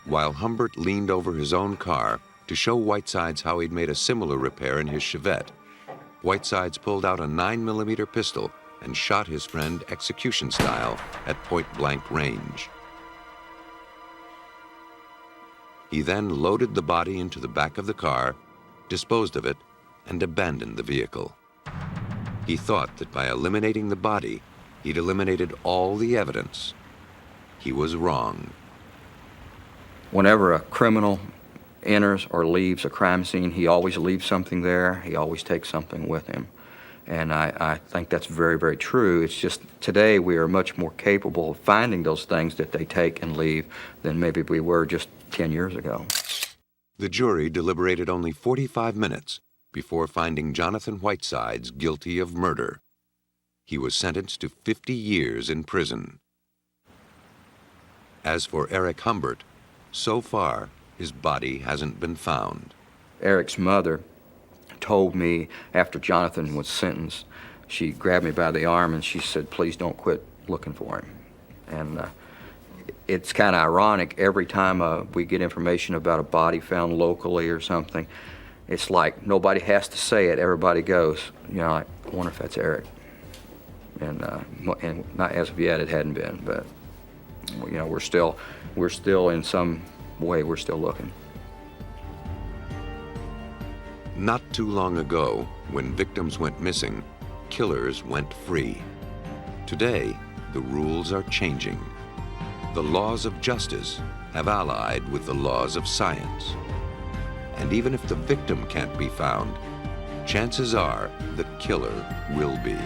While Humbert leaned over his own car to show Whitesides how he'd made a similar repair in his Chevette, Whitesides pulled out a 9mm pistol and shot his friend execution style at point-blank range. He then loaded the body into the back of the car, disposed of it, and abandoned the vehicle. He thought that by eliminating the body, he'd eliminated all the evidence. He was wrong. Whenever a criminal enters or leaves a crime scene, he always leaves something there. He always takes something with him. And I think that's very, very true. It's just today we are much more capable of finding those things that they take and leave than maybe we were just 10 years ago. The jury deliberated only 45 minutes before finding Jonathan Whitesides guilty of murder. He was sentenced to 50 years in prison. As for Eric Humbert, so far, his body hasn't been found. Eric's mother told me after Jonathan was sentenced, she grabbed me by the arm and she said, "Please don't quit looking for him." And it's kind of ironic, every time we get information about a body found locally or something, it's like nobody has to say it, everybody goes, you know, like, I wonder if that's Eric. And not as of yet, it hadn't been, but you know, we're still in some way, we're still looking. Not too long ago, when victims went missing, killers went free. Today, the rules are changing. The laws of justice have allied with the laws of science. And even if the victim can't be found, chances are the killer will be.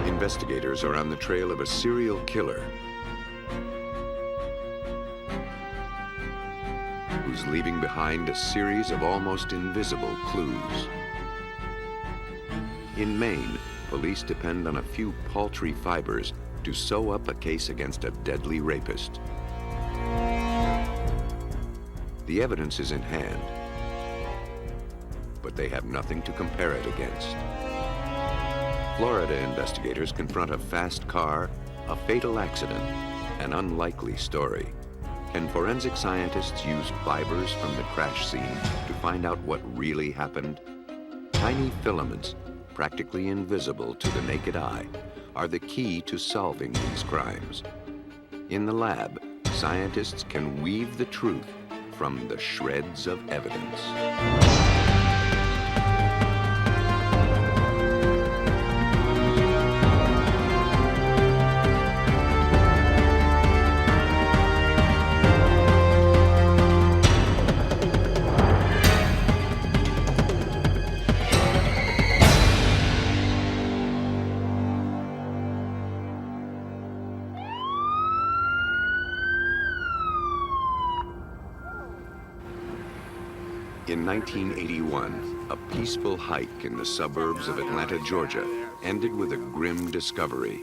Investigators are on the trail of a serial killer who's leaving behind a series of almost invisible clues. In Maine, police depend on a few paltry fibers to sew up a case against a deadly rapist. The evidence is in hand, but they have nothing to compare it against. Florida investigators confront a fast car, a fatal accident, an unlikely story. Can forensic scientists use fibers from the crash scene to find out what really happened? Tiny filaments, practically invisible to the naked eye, are the key to solving these crimes. In the lab, scientists can weave the truth from the shreds of evidence. In 1981, a peaceful hike in the suburbs of Atlanta, Georgia, ended with a grim discovery.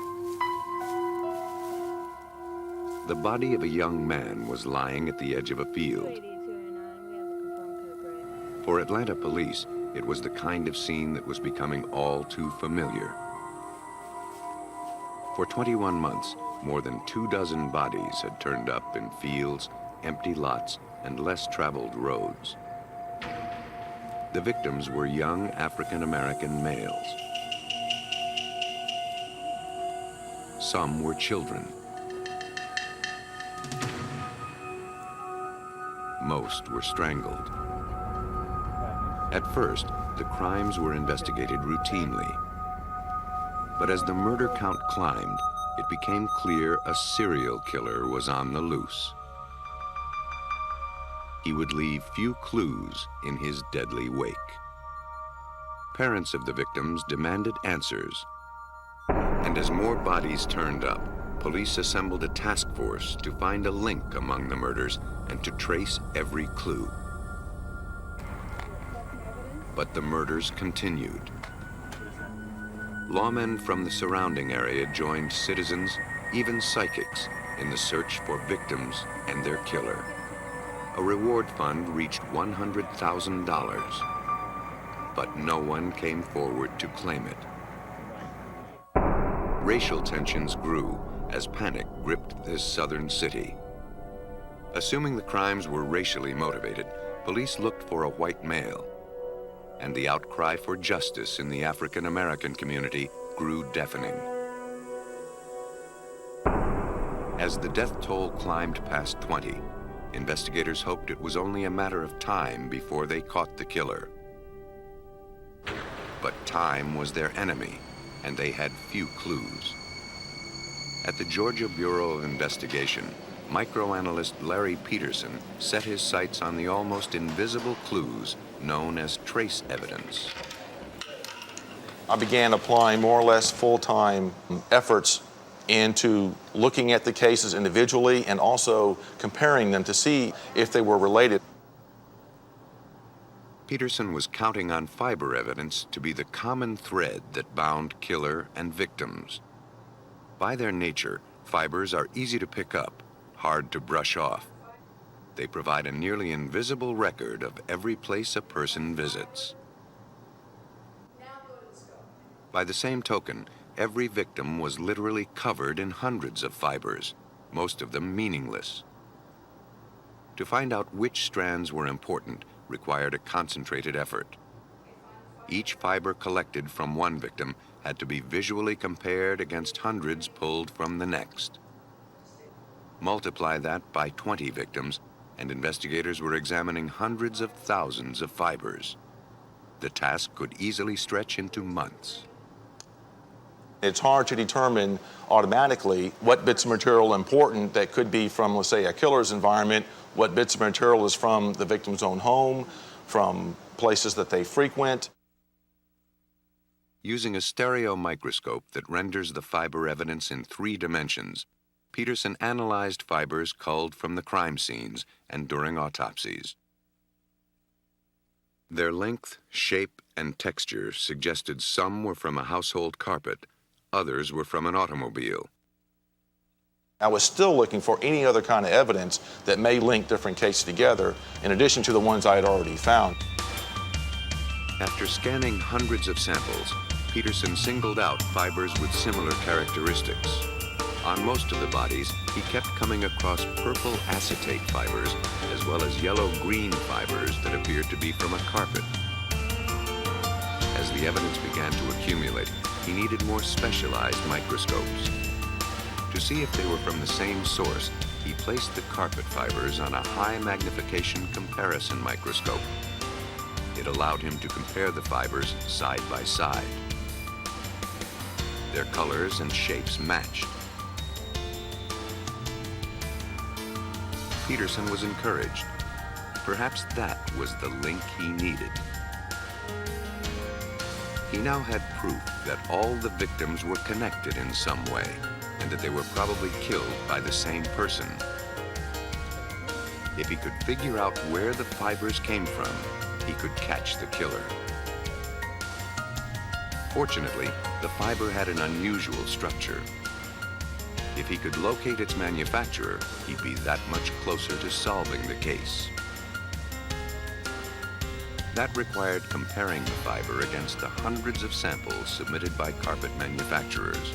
The body of a young man was lying at the edge of a field. For Atlanta police, it was the kind of scene that was becoming all too familiar. For 21 months, more than 24 bodies had turned up in fields, empty lots, and less traveled roads. The victims were young African-American males. Some were children. Most were strangled. At first, the crimes were investigated routinely. But as the murder count climbed, it became clear a serial killer was on the loose. He would leave few clues in his deadly wake. Parents of the victims demanded answers. And as more bodies turned up, police assembled a task force to find a link among the murders and to trace every clue. But the murders continued. Lawmen from the surrounding area joined citizens, even psychics, in the search for victims and their killer. A reward fund reached $100,000, but no one came forward to claim it. Racial tensions grew as panic gripped this southern city. Assuming the crimes were racially motivated, police looked for a white male, and the outcry for justice in the African-American community grew deafening. As the death toll climbed past 20, investigators hoped it was only a matter of time before they caught the killer. But time was their enemy, and they had few clues. At the Georgia Bureau of Investigation, microanalyst Larry Peterson set his sights on the almost invisible clues known as trace evidence. I began applying more or less full-time efforts into looking at the cases individually and also comparing them to see if they were related. Peterson was counting on fiber evidence to be the common thread that bound killer and victims. By their nature, fibers are easy to pick up, hard to brush off. They provide a nearly invisible record of every place a person visits. By the same token, every victim was literally covered in hundreds of fibers, most of them meaningless. To find out which strands were important required a concentrated effort. Each fiber collected from one victim had to be visually compared against hundreds pulled from the next. Multiply that by 20 victims, and investigators were examining hundreds of thousands of fibers. The task could easily stretch into months. It's hard to determine automatically what bits of material are important that could be from, let's say, a killer's environment, what bits of material is from the victim's own home, from places that they frequent. Using a stereo microscope that renders the fiber evidence in 3 dimensions, Peterson analyzed fibers culled from the crime scenes and during autopsies. Their length, shape, and texture suggested some were from a household carpet, others were from an automobile. I was still looking for any other kind of evidence that may link different cases together, in addition to the ones I had already found. After scanning hundreds of samples, Peterson singled out fibers with similar characteristics. On most of the bodies, he kept coming across purple acetate fibers, as well as yellow-green fibers that appeared to be from a carpet. As the evidence began to accumulate, he needed more specialized microscopes. To see if they were from the same source, he placed the carpet fibers on a high-magnification comparison microscope. It allowed him to compare the fibers side by side. Their colors and shapes matched. Peterson was encouraged. Perhaps that was the link he needed. He now had proof that all the victims were connected in some way, and that they were probably killed by the same person. If he could figure out where the fibers came from, he could catch the killer. Fortunately, the fiber had an unusual structure. If he could locate its manufacturer, he'd be that much closer to solving the case. That required comparing the fiber against the hundreds of samples submitted by carpet manufacturers,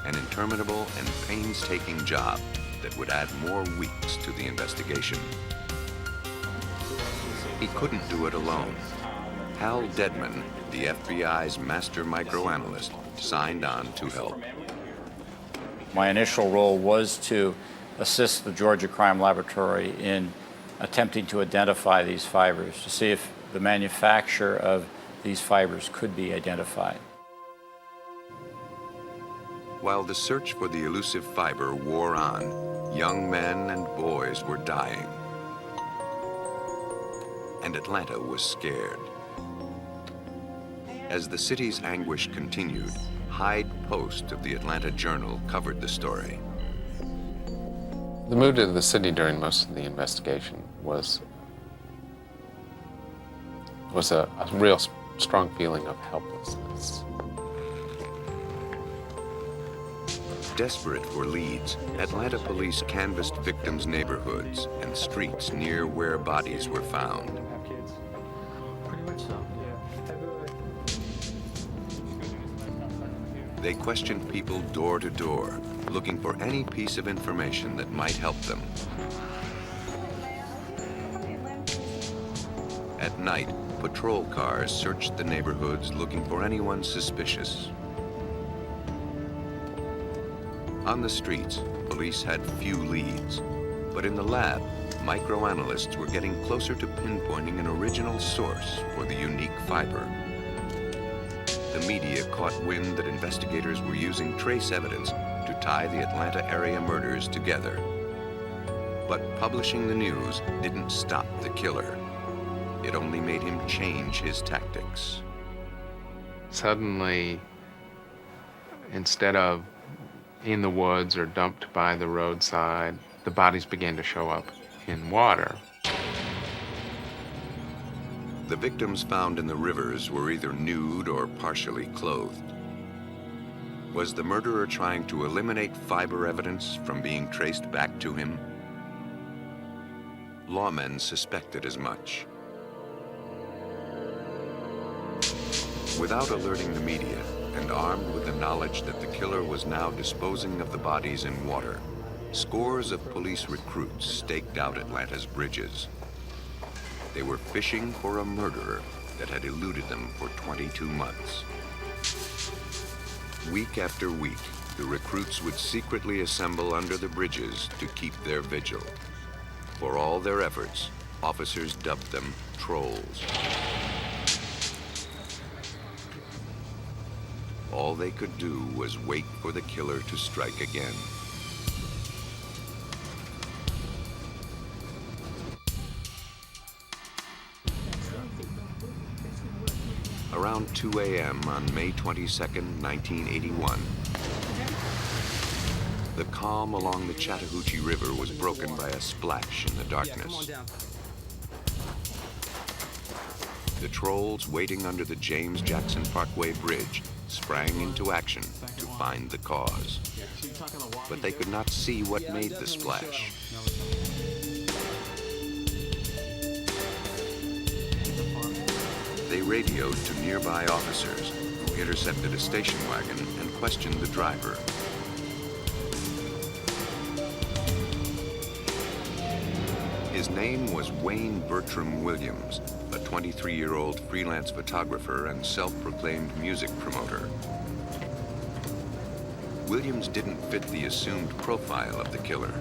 an interminable and painstaking job that would add more weeks to the investigation. He couldn't do it alone. Hal Dedman, the FBI's master microanalyst, signed on to help. My initial role was to assist the Georgia Crime Laboratory in attempting to identify these fibers, to see if the manufacturer of these fibers could be identified. While the search for the elusive fiber wore on, young men and boys were dying. And Atlanta was scared. As the city's anguish continued, Hyde Post of the Atlanta Journal covered the story. The mood of the city during most of the investigation was a real strong feeling of helplessness. Desperate for leads, Atlanta police canvassed victims' neighborhoods and streets near where bodies were found. They questioned people door to door, looking for any piece of information that might help them. At night, patrol cars searched the neighborhoods looking for anyone suspicious. On the streets, police had few leads. But in the lab, microanalysts were getting closer to pinpointing an original source for the unique fiber. The media caught wind that investigators were using trace evidence to tie the Atlanta area murders together. But publishing the news didn't stop the killer. It only made him change his tactics. Suddenly, instead of in the woods or dumped by the roadside, the bodies began to show up in water. The victims found in the rivers were either nude or partially clothed. Was the murderer trying to eliminate fiber evidence from being traced back to him? Lawmen suspected as much. Without alerting the media, and armed with the knowledge that the killer was now disposing of the bodies in water, scores of police recruits staked out Atlanta's bridges. They were fishing for a murderer that had eluded them for 22 months. Week after week, the recruits would secretly assemble under the bridges to keep their vigil. For all their efforts, officers dubbed them trolls. All they could do was wait for the killer to strike again. Around 2 a.m. on May 22nd, 1981, the calm along the Chattahoochee River was broken by a splash in the darkness. The trolls waiting under the James Jackson Parkway Bridge sprang into action to find the cause. But they could not see what made the splash. They radioed to nearby officers who intercepted a station wagon and questioned the driver. His name was Wayne Bertram Williams, a 23-year-old freelance photographer and self-proclaimed music promoter. Williams didn't fit the assumed profile of the killer.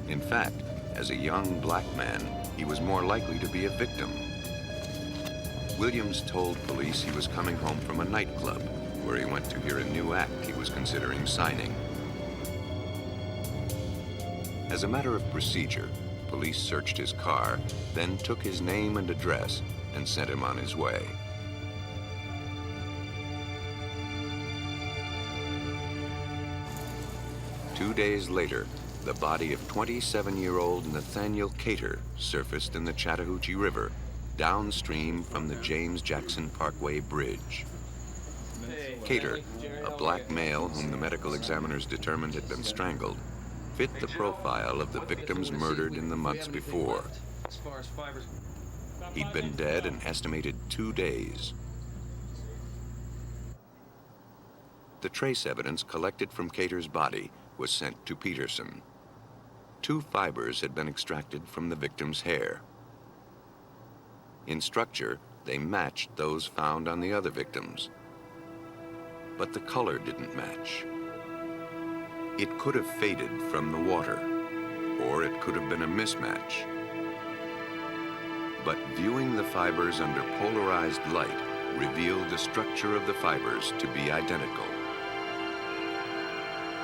In fact, as a young black man, he was more likely to be a victim. Williams told police he was coming home from a nightclub where he went to hear a new act he was considering signing. As a matter of procedure, police searched his car, then took his name and address and sent him on his way. Two days later, the body of 27-year-old Nathaniel Cater surfaced in the Chattahoochee River, downstream from the James Jackson Parkway Bridge. Cater, a black male whom the medical examiners determined had been strangled, fit the profile of the victims murdered in the months before. He'd been dead an estimated 2 days. The trace evidence collected from Cater's body was sent to Peterson. 2 fibers had been extracted from the victim's hair. In structure, they matched those found on the other victims. But the color didn't match. It could have faded from the water, or it could have been a mismatch. But viewing the fibers under polarized light revealed the structure of the fibers to be identical.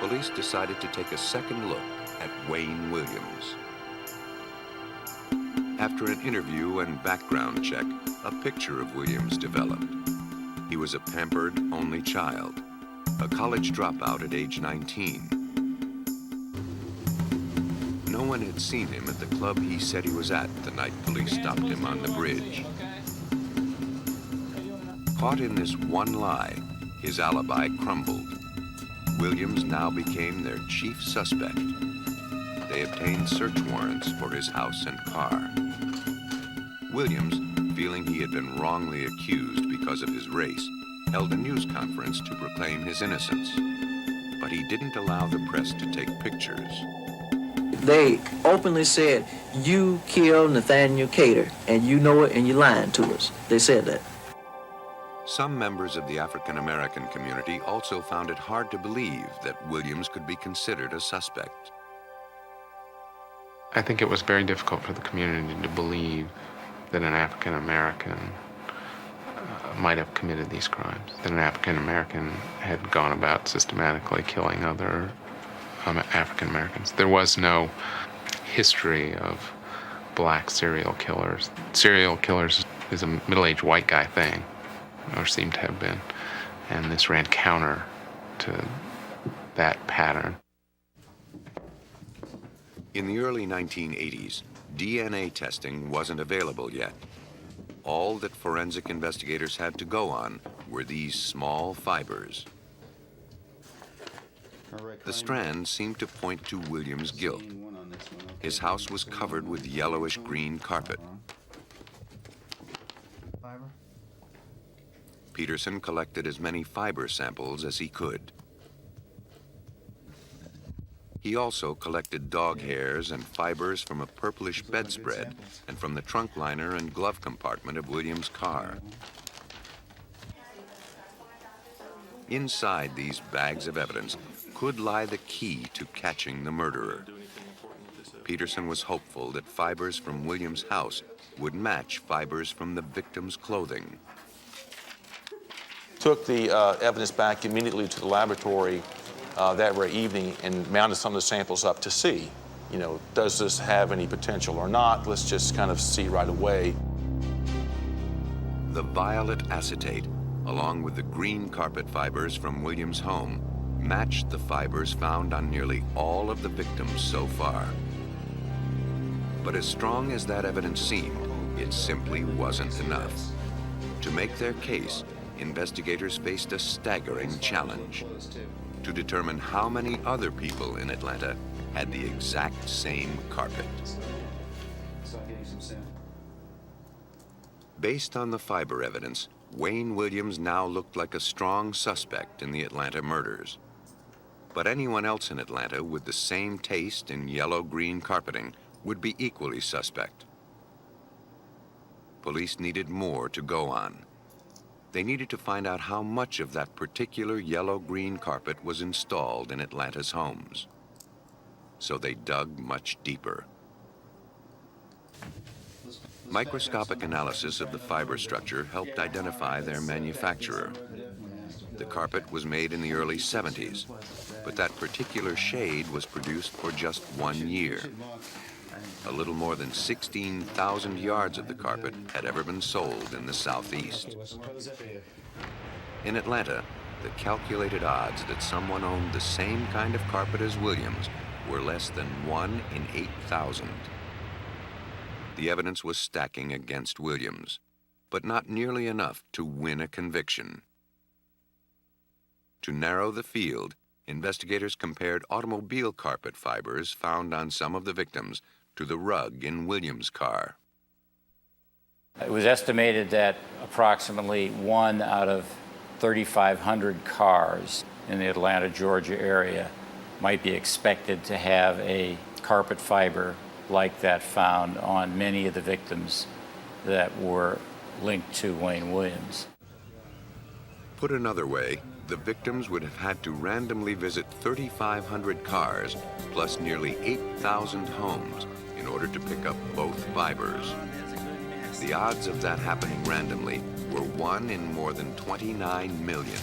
Police decided to take a second look at Wayne Williams. After an interview and background check, a picture of Williams developed. He was a pampered only child, a college dropout at age 19. No one had seen him at the club he said he was at the night police stopped him on the bridge. Caught in this one lie, his alibi crumbled. Williams now became their chief suspect. They obtained search warrants for his house and car. Williams, feeling he had been wrongly accused because of his race, held a news conference to proclaim his innocence. But he didn't allow the press to take pictures. They openly said, "You killed Nathaniel Cater, and you know it, and you're lying to us." They said that. Some members of the African-American community also found it hard to believe that Williams could be considered a suspect. I think it was very difficult for the community to believe that an African American might have committed these crimes, that an African American had gone about systematically killing other African Americans. There was no history of black serial killers. Serial killers is a middle-aged white guy thing, or seemed to have been, and this ran counter to that pattern. In the early 1980s, DNA testing wasn't available yet. All that forensic investigators had to go on were these small fibers. The strands seemed to point to Williams' guilt. His house was covered with yellowish-green carpet. Peterson collected as many fiber samples as he could. He also collected dog hairs and fibers from a purplish bedspread and from the trunk liner and glove compartment of Williams' car. Inside these bags of evidence could lie the key to catching the murderer. Peterson was hopeful that fibers from Williams' house would match fibers from the victim's clothing. Took the evidence back immediately to the laboratory that very evening and mounted some of the samples up to see, does this have any potential or not? Let's just kind of see right away. The violet acetate, along with the green carpet fibers from Williams' home, matched the fibers found on nearly all of the victims so far. But as strong as that evidence seemed, it simply wasn't enough. To make their case, investigators faced a staggering challenge: to determine how many other people in Atlanta had the exact same carpet. Based on the fiber evidence, Wayne Williams now looked like a strong suspect in the Atlanta murders. But anyone else in Atlanta with the same taste in yellow-green carpeting would be equally suspect. Police needed more to go on. They needed to find out how much of that particular yellow-green carpet was installed in Atlanta's homes. So they dug much deeper. Microscopic analysis of the fiber structure helped identify their manufacturer. The carpet was made in the early 70s, but that particular shade was produced for just 1 year. A little more than 16,000 yards of the carpet had ever been sold in the Southeast. In Atlanta, the calculated odds that someone owned the same kind of carpet as Williams were less than 1 in 8,000. The evidence was stacking against Williams, but not nearly enough to win a conviction. To narrow the field, investigators compared automobile carpet fibers found on some of the victims to the rug in Williams' car. It was estimated that approximately 1 out of 3,500 cars in the Atlanta, Georgia area might be expected to have a carpet fiber like that found on many of the victims that were linked to Wayne Williams. Put another way, the victims would have had to randomly visit 3,500 cars plus nearly 8,000 homes in order to pick up both fibers. The odds of that happening randomly were 1 in more than 29 million.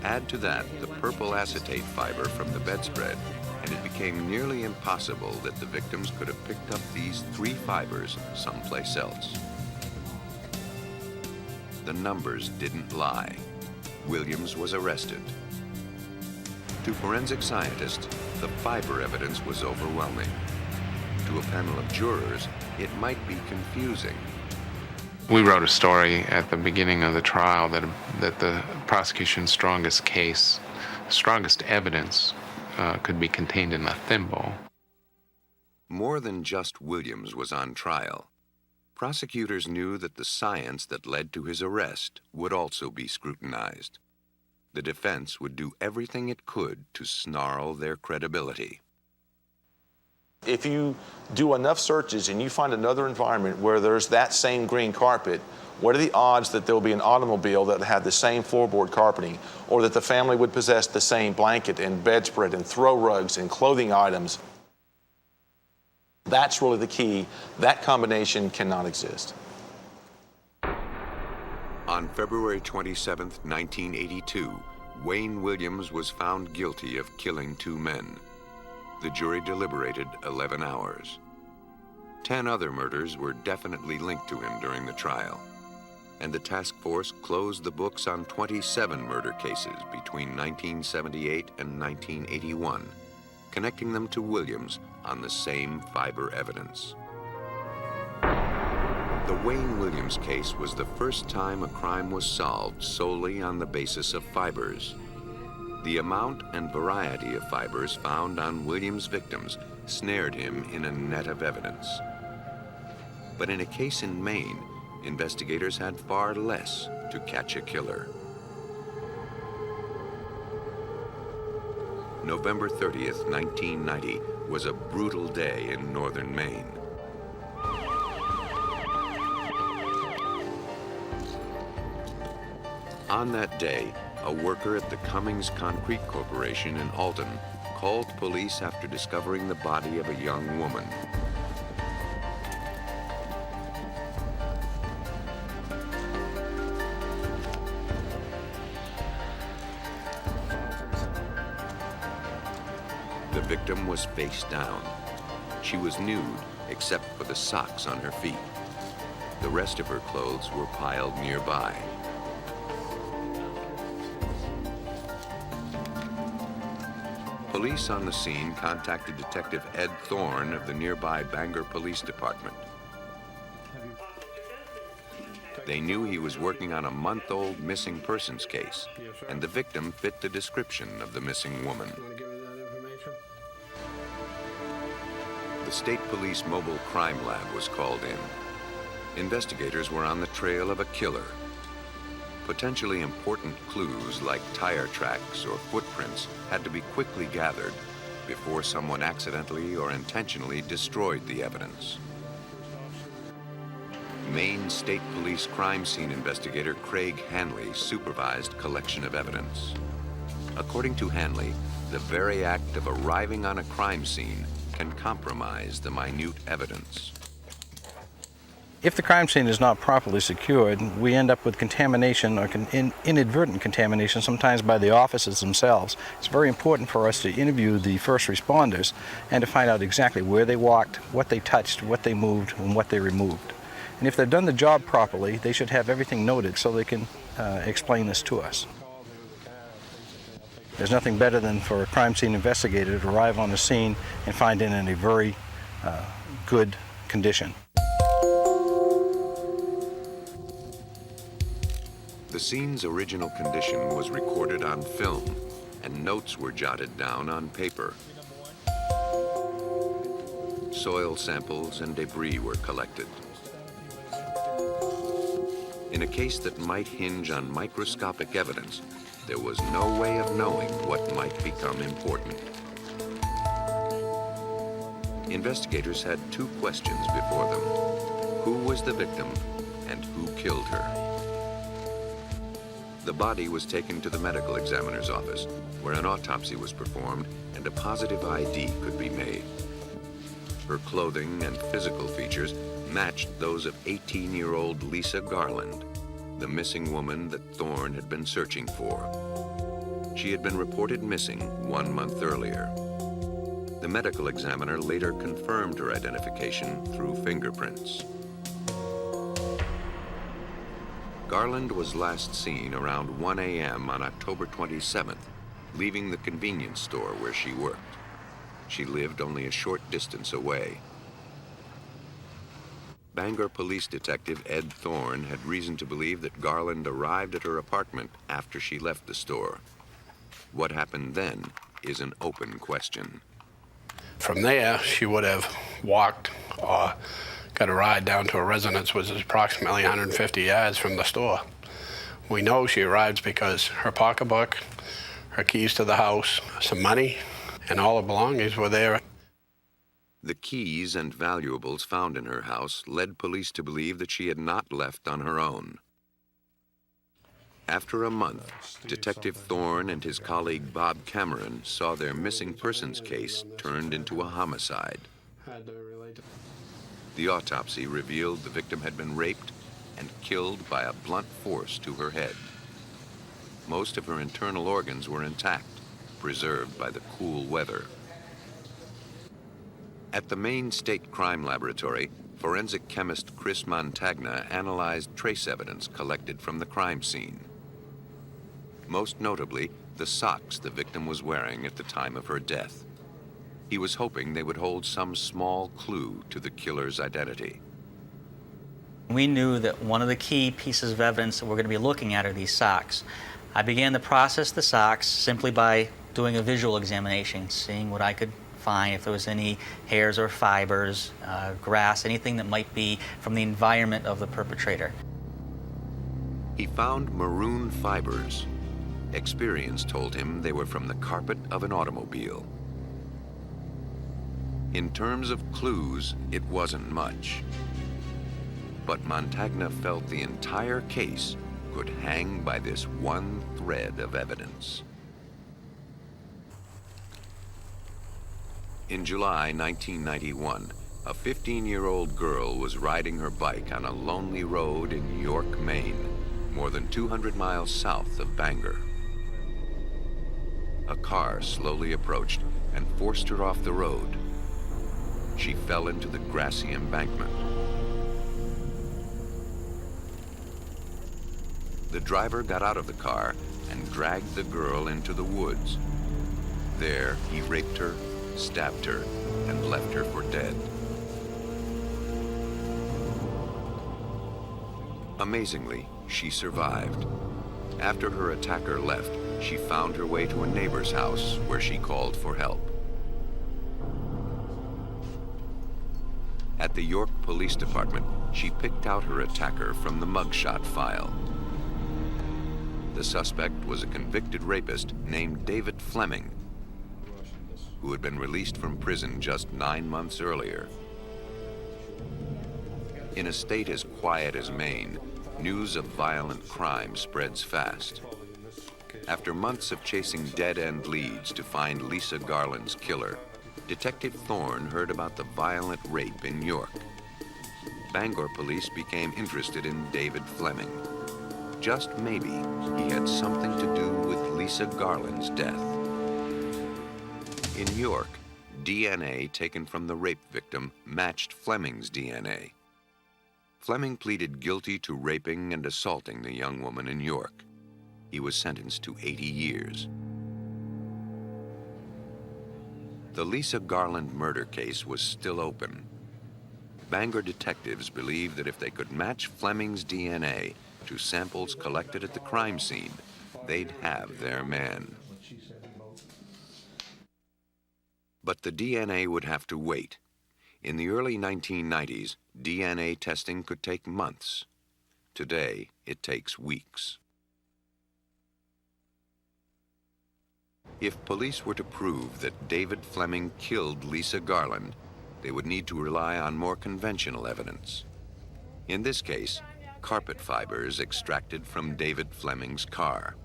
Add to that the purple acetate fiber from the bedspread, and it became nearly impossible that the victims could have picked up these 3 fibers someplace else. The numbers didn't lie. Williams was arrested. To forensic scientists, the fiber evidence was overwhelming. To a panel of jurors, it might be confusing. We wrote a story at the beginning of the trial that the prosecution's strongest case, strongest evidence, could be contained in a thimble. More than just Williams was on trial. Prosecutors knew that the science that led to his arrest would also be scrutinized. The defense would do everything it could to snarl their credibility. If you do enough searches and you find another environment where there's that same green carpet, what are the odds that there will be an automobile that had the same floorboard carpeting, or that the family would possess the same blanket and bedspread and throw rugs and clothing items? That's really the key. That combination cannot exist. On February 27, 1982, Wayne Williams was found guilty of killing 2 men. The jury deliberated 11 hours. 10 other murders were definitely linked to him during the trial, and the task force closed the books on 27 murder cases between 1978 and 1981, connecting them to Williams on the same fiber evidence. The Wayne Williams case was the first time a crime was solved solely on the basis of fibers. The amount and variety of fibers found on Williams' victims snared him in a net of evidence. But in a case in Maine, investigators had far less to catch a killer. November 30th, 1990 was a brutal day in northern Maine. On that day, a worker at the Cummings Concrete Corporation in Alton called police after discovering the body of a young woman. The victim was face down. She was nude except for the socks on her feet. The rest of her clothes were piled nearby. Police on the scene contacted Detective Ed Thorne of the nearby Bangor Police Department. They knew he was working on a month-old missing persons case, and the victim fit the description of the missing woman. The State Police Mobile Crime Lab was called in. Investigators were on the trail of a killer. Potentially important clues like tire tracks or footprints had to be quickly gathered before someone accidentally or intentionally destroyed the evidence. Maine State Police crime scene investigator Craig Hanley supervised collection of evidence. According to Hanley, the very act of arriving on a crime scene can compromise the minute evidence. If the crime scene is not properly secured, we end up with contamination or inadvertent contamination, sometimes by the officers themselves. It's very important for us to interview the first responders and to find out exactly where they walked, what they touched, what they moved, and what they removed. And if they've done the job properly, they should have everything noted so they can explain this to us. There's nothing better than for a crime scene investigator to arrive on the scene and find it in a very good condition. The scene's original condition was recorded on film, and notes were jotted down on paper. Soil samples and debris were collected. In a case that might hinge on microscopic evidence, there was no way of knowing what might become important. Investigators had 2 questions before them. Who was the victim, and who killed her? The body was taken to the medical examiner's office, where an autopsy was performed and a positive ID could be made. Her clothing and physical features matched those of 18-year-old Lisa Garland, the missing woman that Thorne had been searching for. She had been reported missing 1 month earlier. The medical examiner later confirmed her identification through fingerprints. Garland was last seen around 1 a.m. on October 27th, leaving the convenience store where she worked. She lived only a short distance away. Bangor Police Detective Ed Thorne had reason to believe that Garland arrived at her apartment after she left the store. What happened then is an open question. From there, she would have walked or got a ride down to her residence, which is approximately 150 yards from the store. We know she arrived because her pocketbook, her keys to the house, some money, and all her belongings were there. The keys and valuables found in her house led police to believe that she had not left on her own. After a month, Detective Thorne and his colleague Bob Cameron saw their missing persons case turned into a homicide. The autopsy revealed the victim had been raped and killed by a blunt force to her head. Most of her internal organs were intact, preserved by the cool weather. At the Maine State Crime Laboratory, forensic chemist Chris Montagna analyzed trace evidence collected from the crime scene. Most notably, the socks the victim was wearing at the time of her death. He was hoping they would hold some small clue to the killer's identity. We knew that one of the key pieces of evidence that we're going to be looking at are these socks. I began to process the socks simply by doing a visual examination, seeing what I could find, if there was any hairs or fibers, grass, anything that might be from the environment of the perpetrator. He found maroon fibers. Experience told him they were from the carpet of an automobile. In terms of clues, it wasn't much. But Montagna felt the entire case could hang by this one thread of evidence. In July 1991, a 15-year-old girl was riding her bike on a lonely road in York, Maine, more than 200 miles south of Bangor. A car slowly approached and forced her off the road. She fell into the grassy embankment. The driver got out of the car and dragged the girl into the woods. There, he raped her, stabbed her, and left her for dead. Amazingly, she survived. After her attacker left, she found her way to a neighbor's house where she called for help. At the York Police Department, she picked out her attacker from the mugshot file. The suspect was a convicted rapist named David Fleming, who had been released from prison just 9 months earlier. In a state as quiet as Maine, news of violent crime spreads fast. After months of chasing dead-end leads to find Lisa Garland's killer, Detective Thorne heard about the violent rape in York. Bangor police became interested in David Fleming. Just maybe he had something to do with Lisa Garland's death. In York, DNA taken from the rape victim matched Fleming's DNA. Fleming pleaded guilty to raping and assaulting the young woman in York. He was sentenced to 80 years. The Lisa Garland murder case was still open. Bangor detectives believed that if they could match Fleming's DNA to samples collected at the crime scene, they'd have their man. But the DNA would have to wait. In the early 1990s, DNA testing could take months. Today, it takes weeks. If police were to prove that David Fleming killed Lisa Garland, they would need to rely on more conventional evidence. In this case, carpet fibers extracted from David Fleming's car.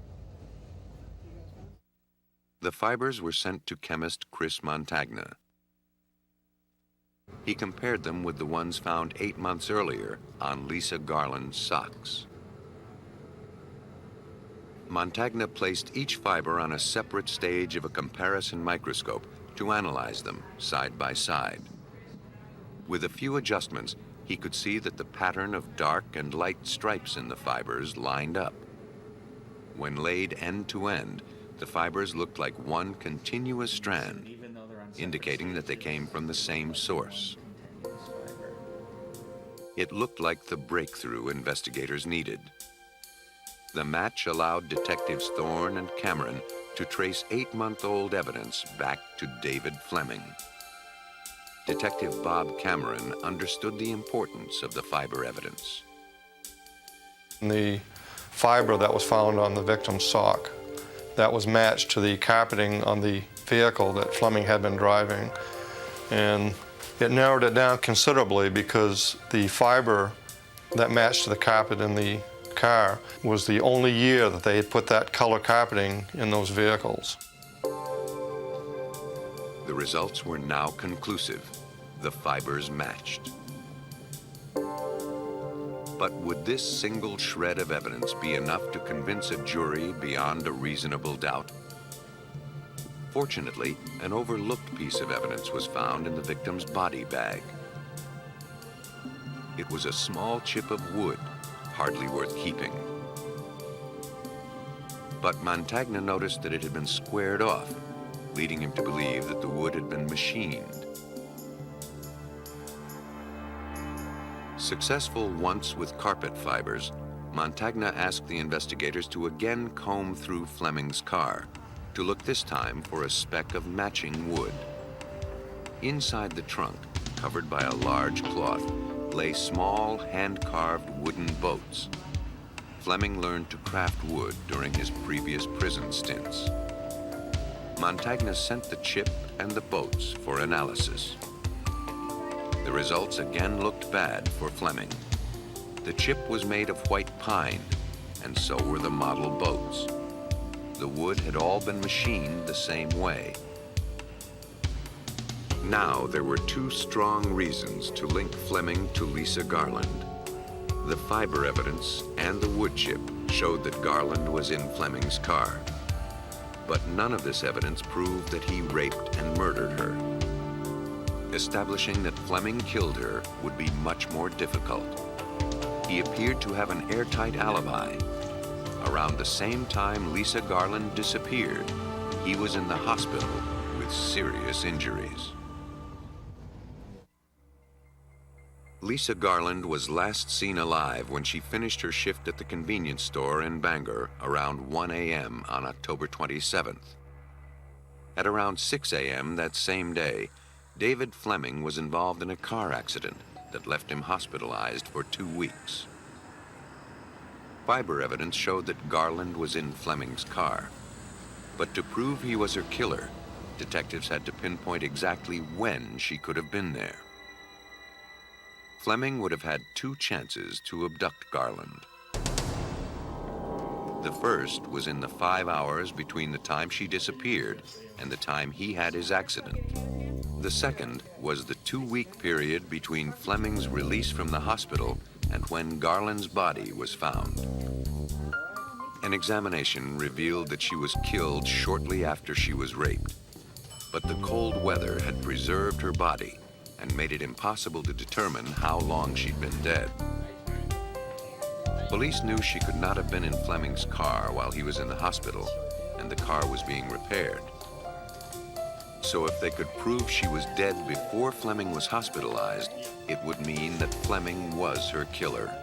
The fibers were sent to chemist Chris Montagna. He compared them with the ones found 8 months earlier on Lisa Garland's socks. Montagna placed each fiber on a separate stage of a comparison microscope to analyze them side by side. With a few adjustments, he could see that the pattern of dark and light stripes in the fibers lined up. When laid end to end, the fibers looked like one continuous strand, indicating that they came from the same source. It looked like the breakthrough investigators needed. The match allowed detectives Thorne and Cameron to trace 8-month-old evidence back to David Fleming. Detective Bob Cameron understood the importance of the fiber evidence. The fiber that was found on the victim's sock, that was matched to the carpeting on the vehicle that Fleming had been driving. And it narrowed it down considerably because the fiber that matched to the carpet in the car was the only year that they had put that color carpeting in those vehicles. The results were now conclusive. the fibers matched. But would this single shred of evidence be enough to convince a jury beyond a reasonable doubt? Fortunately, an overlooked piece of evidence was found in the victim's body bag. It was a small chip of wood, hardly worth keeping. But Montagna noticed that it had been squared off, leading him to believe that the wood had been machined. Successful once with carpet fibers, Montagna asked the investigators to again comb through Fleming's car, to look this time for a speck of matching wood. Inside the trunk, covered by a large cloth, lay small hand-carved wooden boats. Fleming learned to craft wood during his previous prison stints. Montagna sent the chip and the boats for analysis. The results again looked bad for Fleming. The chip was made of white pine, and so were the model boats. The wood had all been machined the same way. Now there were two strong reasons to link Fleming to Lisa Garland. The fiber evidence and the wood chip showed that Garland was in Fleming's car. But none of this evidence proved that he raped and murdered her. Establishing that Fleming killed her would be much more difficult. He appeared to have an airtight alibi. Around the same time Lisa Garland disappeared, he was in the hospital with serious injuries. Lisa Garland was last seen alive when she finished her shift at the convenience store in Bangor around 1 a.m. on October 27th. At around 6 a.m. that same day, David Fleming was involved in a car accident that left him hospitalized for 2 weeks. Fiber evidence showed that Garland was in Fleming's car. But to prove he was her killer, detectives had to pinpoint exactly when she could have been there. Fleming would have had two chances to abduct Garland. The first was in the 5 hours between the time she disappeared and the time he had his accident. The second was the 2-week period between Fleming's release from the hospital and when Garland's body was found. An examination revealed that she was killed shortly after she was raped, but the cold weather had preserved her body and made it impossible to determine how long she'd been dead. Police knew she could not have been in Fleming's car while he was in the hospital and the car was being repaired. So if they could prove she was dead before Fleming was hospitalized, it would mean that Fleming was her killer.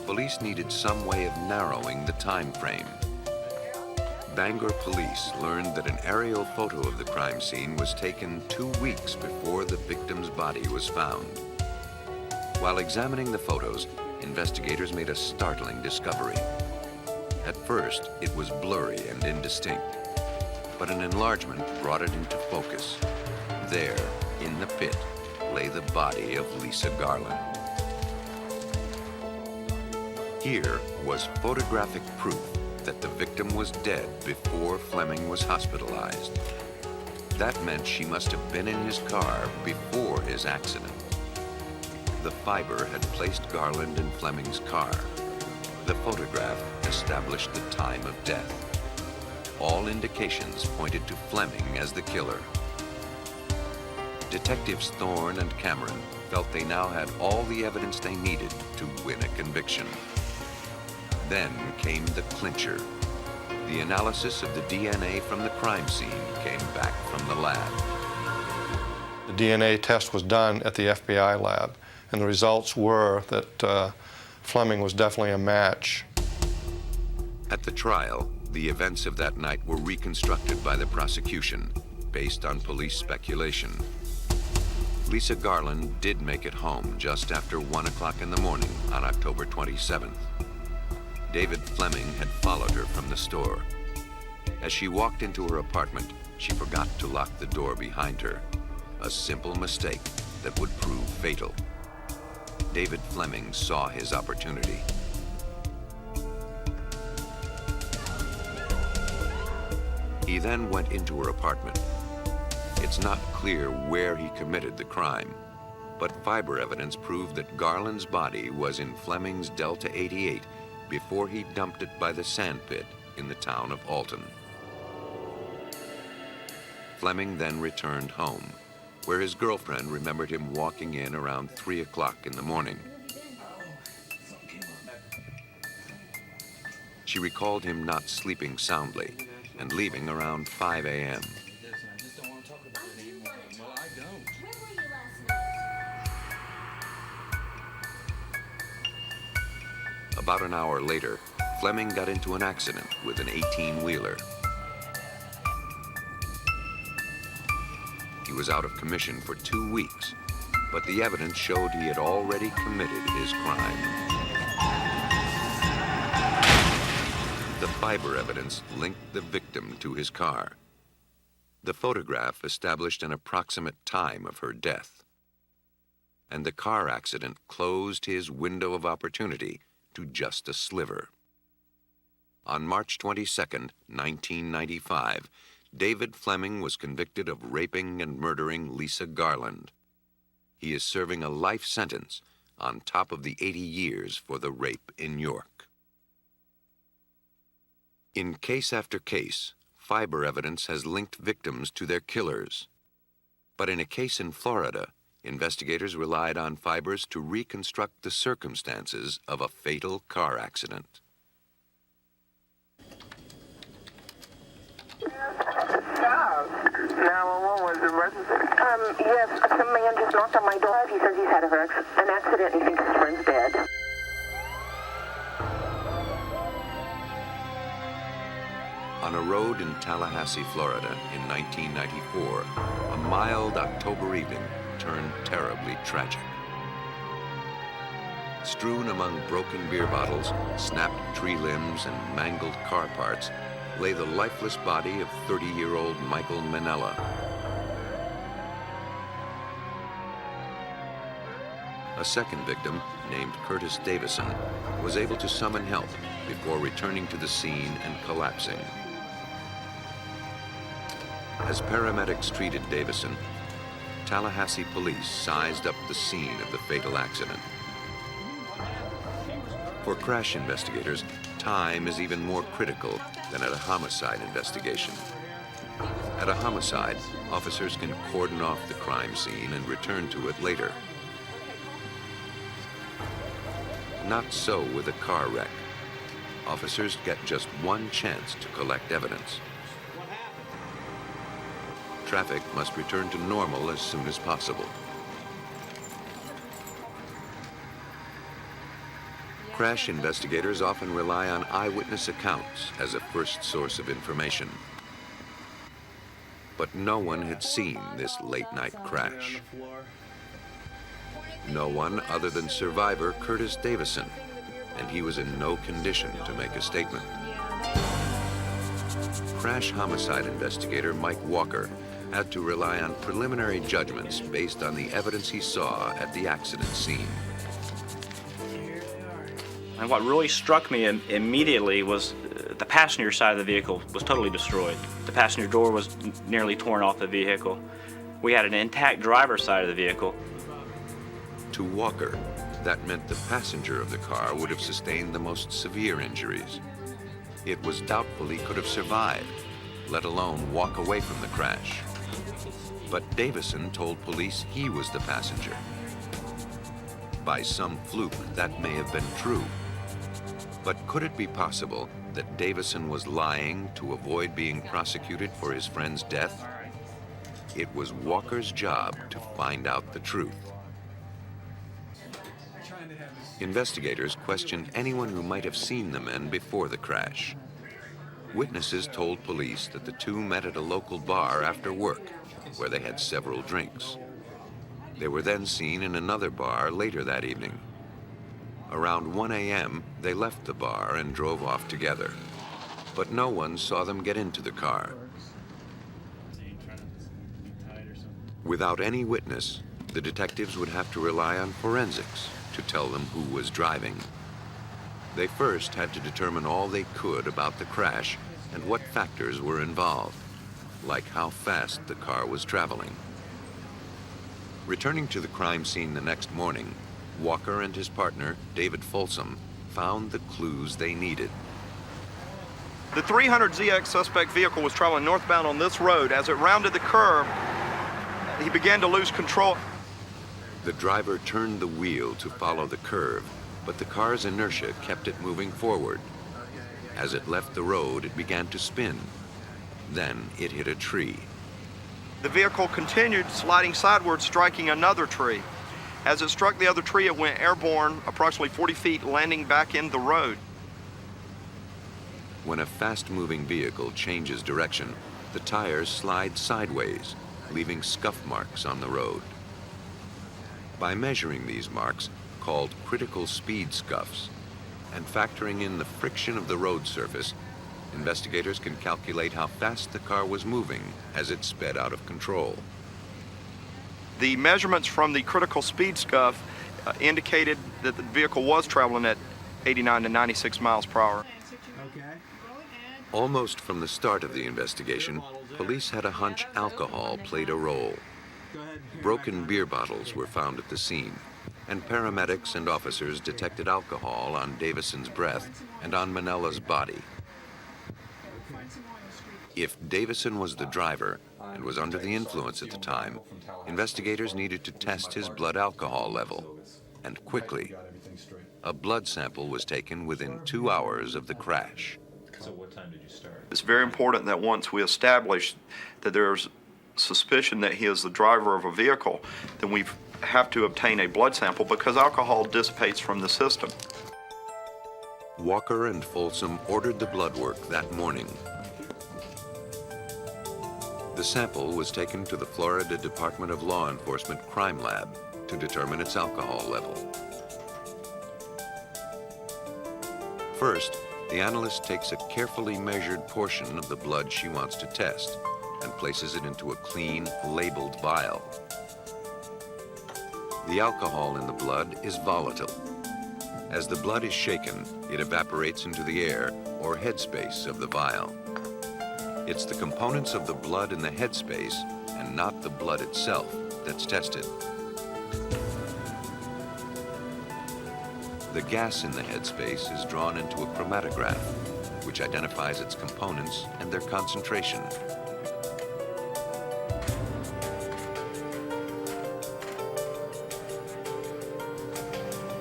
Police needed some way of narrowing the time frame. Bangor police learned that an aerial photo of the crime scene was taken 2 weeks before the victim's body was found. While examining the photos, investigators made a startling discovery. At first, it was blurry and indistinct, but an enlargement brought it into focus. There, in the pit, lay the body of Lisa Garland. Here was photographic proof that the victim was dead before Fleming was hospitalized. That meant she must have been in his car before his accident. The fiber had placed Garland in Fleming's car. The photograph established the time of death. All indications pointed to Fleming as the killer. Detectives Thorne and Cameron felt they now had all the evidence they needed to win a conviction. Then came the clincher. The analysis of the DNA from the crime scene came back from the lab. The DNA test was done at the FBI lab, and the results were that Fleming was definitely a match. At the trial, the events of that night were reconstructed by the prosecution, based on police speculation. Lisa Garland did make it home just after 1 o'clock in the morning on October 27th. David Fleming had followed her from the store. As she walked into her apartment, she forgot to lock the door behind her, a simple mistake that would prove fatal. David Fleming saw his opportunity. He then went into her apartment. It's not clear where he committed the crime, but fiber evidence proved that Garland's body was in Fleming's Delta 88 before he dumped it by the sand pit in the town of Alton. Fleming then returned home, where his girlfriend remembered him walking in around 3 o'clock in the morning. She recalled him not sleeping soundly and leaving around 5 a.m. About an hour later, Fleming got into an accident with an 18-wheeler. He was out of commission for 2 weeks, but the evidence showed he had already committed his crime. The fiber evidence linked the victim to his car. The photograph established an approximate time of her death. And the car accident closed his window of opportunity to just a sliver. On March 22, 1995, David Fleming was convicted of raping and murdering Lisa Garland. He is serving a life sentence on top of the 80 years for the rape in York. In case after case, fiber evidence has linked victims to their killers. But in a case in Florida, investigators relied on fibers to reconstruct the circumstances of a fatal car accident. Was the emergency? Yes, some man just knocked on my door. He says he's had an accident and he thinks his friend's dead. On a road in Tallahassee, Florida in 1994, a mild October evening turned terribly tragic. Strewn among broken beer bottles, snapped tree limbs, and mangled car parts lay the lifeless body of 30-year-old Michael Manella. A second victim, named Curtis Davison, was able to summon help before returning to the scene and collapsing. As paramedics treated Davison, Tallahassee police sized up the scene of the fatal accident. For crash investigators, time is even more critical than at a homicide investigation. At a homicide, officers can cordon off the crime scene and return to it later. Not so with a car wreck. Officers get just one chance to collect evidence. Traffic must return to normal as soon as possible. Crash investigators often rely on eyewitness accounts as a first source of information. But no one had seen this late-night crash. No one other than survivor Curtis Davison, and he was in no condition to make a statement. Crash homicide investigator Mike Walker had to rely on preliminary judgments based on the evidence he saw at the accident scene. And what really struck me immediately was the passenger side of the vehicle was totally destroyed. The passenger door was nearly torn off the vehicle. We had an intact driver's side of the vehicle. To Walker, that meant the passenger of the car would have sustained the most severe injuries. It was doubtful he could have survived, let alone walk away from the crash. But Davison told police he was the passenger. By some fluke, that may have been true. But could it be possible that Davison was lying to avoid being prosecuted for his friend's death? It was Walker's job to find out the truth. Investigators questioned anyone who might have seen the men before the crash. Witnesses told police that the two met at a local bar after work, where they had several drinks. They were then seen in another bar later that evening. Around 1 a.m., they left the bar and drove off together, but no one saw them get into the car. Without any witness, the detectives would have to rely on forensics to tell them who was driving. They first had to determine all they could about the crash and what factors were involved. like how fast the car was traveling. Returning to the crime scene the next morning, Walker and his partner, David Folsom, found the clues they needed. The 300ZX suspect vehicle was traveling northbound on this road. As it rounded the curve, he began to lose control. The driver turned the wheel to follow the curve, but the car's inertia kept it moving forward. As it left the road, it began to spin. Then it hit a tree. The vehicle continued sliding sideways, striking another tree. As it struck the other tree, it went airborne approximately 40 feet, landing back in the road. When a fast-moving vehicle changes direction, the tires slide sideways, leaving scuff marks on the road. By measuring these marks, called critical speed scuffs, and factoring in the friction of the road surface, investigators can calculate how fast the car was moving as it sped out of control. The measurements from the critical speed scuff indicated that the vehicle was traveling at 89 to 96 miles per hour. Almost from the start of the investigation, police had a hunch alcohol played a role. Broken beer bottles were found at the scene, and paramedics and officers detected alcohol on Davison's breath and on Manella's body. If Davison was the driver and was under the influence at the time, investigators needed to test his blood alcohol level, and quickly. A blood sample was taken within 2 hours of the crash. So what time did you start? It's very important that once we establish that there's suspicion that he is the driver of a vehicle, then we have to obtain a blood sample because alcohol dissipates from the system. Walker and Folsom ordered the blood work that morning. The sample was taken to the Florida Department of Law Enforcement Crime Lab to determine its alcohol level. First, the analyst takes a carefully measured portion of the blood she wants to test and places it into a clean, labeled vial. The alcohol in the blood is volatile. As the blood is shaken, it evaporates into the air or headspace of the vial. It's the components of the blood in the headspace and not the blood itself that's tested. The gas in the headspace is drawn into a chromatograph, which identifies its components and their concentration.